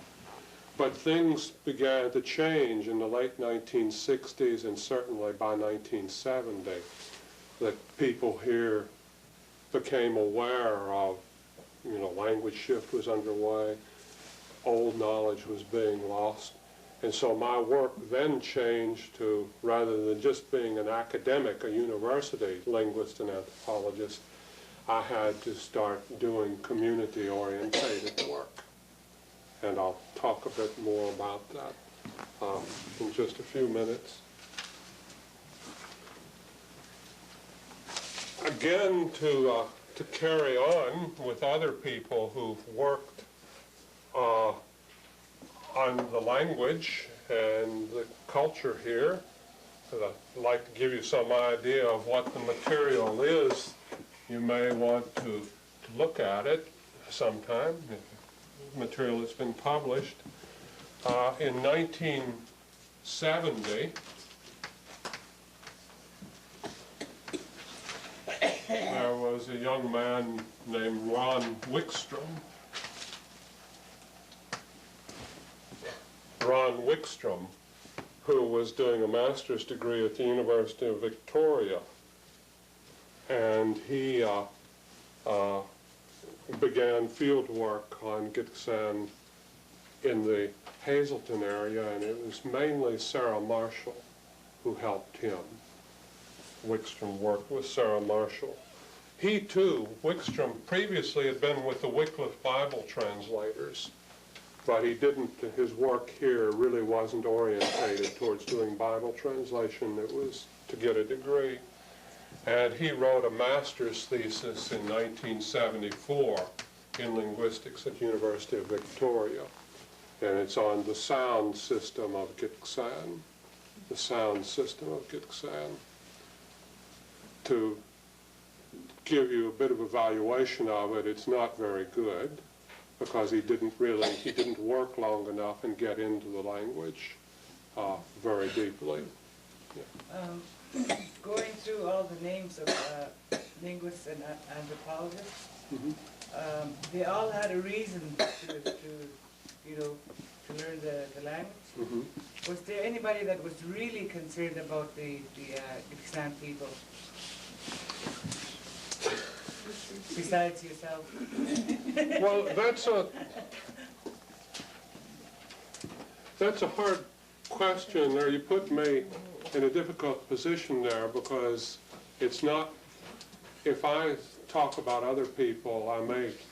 But things began to change in the late 1960s, and certainly by 1970, that people here became aware of, language shift was underway, old knowledge was being lost. And so my work then changed to, rather than just being an academic, a university linguist and anthropologist, I had to start doing community-orientated work. And I'll talk a bit more about that in just a few minutes. Again, to carry on with other people who've worked on the language and the culture here, I'd like to give you some idea of what the material is. You may want to look at it sometime, material that's been published. In 1970, there was a young man named Ron Wickstrom, who was doing a master's degree at the University of Victoria. And he began field work on Gitxsan in the Hazelton area, and it was mainly Sarah Marshall who helped him. Wickstrom worked with Sarah Marshall. He too, Wickstrom, previously had been with the Wycliffe Bible translators, but he didn't, his work here really wasn't orientated towards doing Bible translation. It was to get a degree. And he wrote a master's thesis in 1974 in linguistics at the University of Victoria. And it's on the sound system of Gitxsan, the sound system of Gitxsan. To give you a bit of evaluation of it, it's not very good, because he didn't work long enough and get into the language very deeply. Yeah. Going through all the names of linguists and anthropologists, they all had a reason to learn the language. Was there anybody that was really concerned about the Gitxsan people? Besides yourself? Well, that's a hard question there. You put me in a difficult position there, because it's not, if I talk about other people,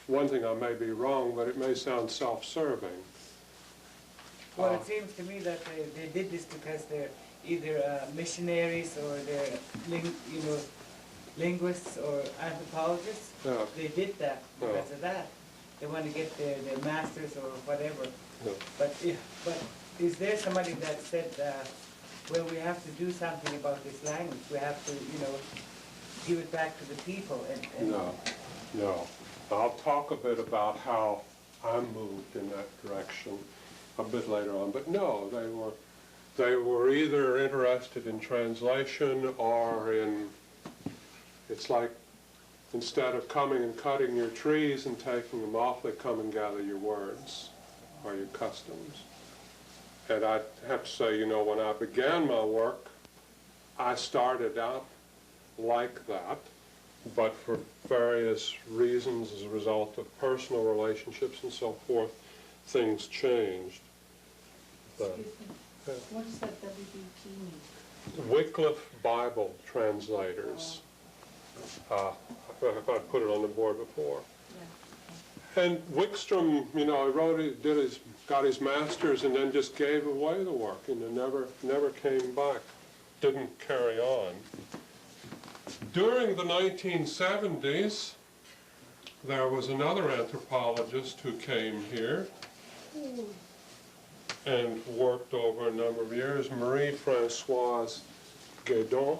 one thing I may be wrong, but it may sound self-serving. Well, it seems to me that they did this because they're either missionaries or they're, linguists or anthropologists. Yeah. They did that because of that. They want to get their masters or whatever. Yeah. But is there somebody that said, well, we have to do something about this language. We have to, give it back to the people. And No. I'll talk a bit about how I moved in that direction a bit later on. But no, they were either interested in translation or in, it's like, instead of coming and cutting your trees and taking them off, they come and gather your words or your customs. And I have to say, when I began my work, I started out like that, but for various reasons, as a result of personal relationships and so forth, things changed. Excuse me. What does that WBT mean? Wycliffe Bible Translators. I put it on the board before. Yeah. And Wickstrom, he wrote, got his master's and then just gave away the work and then never came back, didn't carry on. During the 1970s, there was another anthropologist who came here and worked over a number of years, Marie-Françoise Guédon,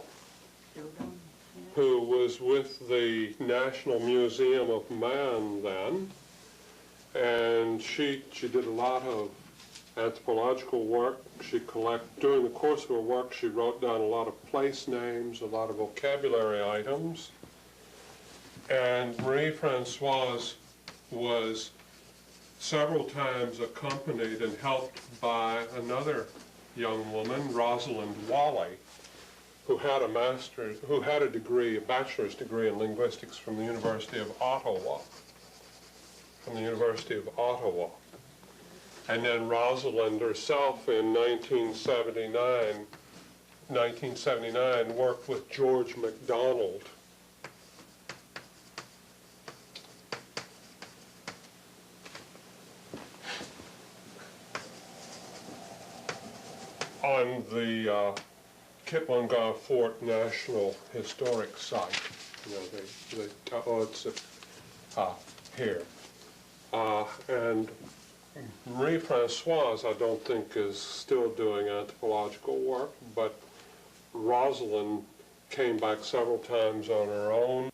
who was with the National Museum of Man then, and she did a lot of anthropological work. During the course of her work, she wrote down a lot of place names, a lot of vocabulary items, and Marie-Françoise was several times accompanied and helped by another young woman, Rosalind Wally, who had a degree, a bachelor's degree in linguistics from the University of Ottawa. And then Rosalind herself in 1979 worked with George MacDonald on the Kiplinga Fort National Historic Site. It's here. And Marie-Françoise, I don't think, is still doing anthropological work, but Rosalind came back several times on her own.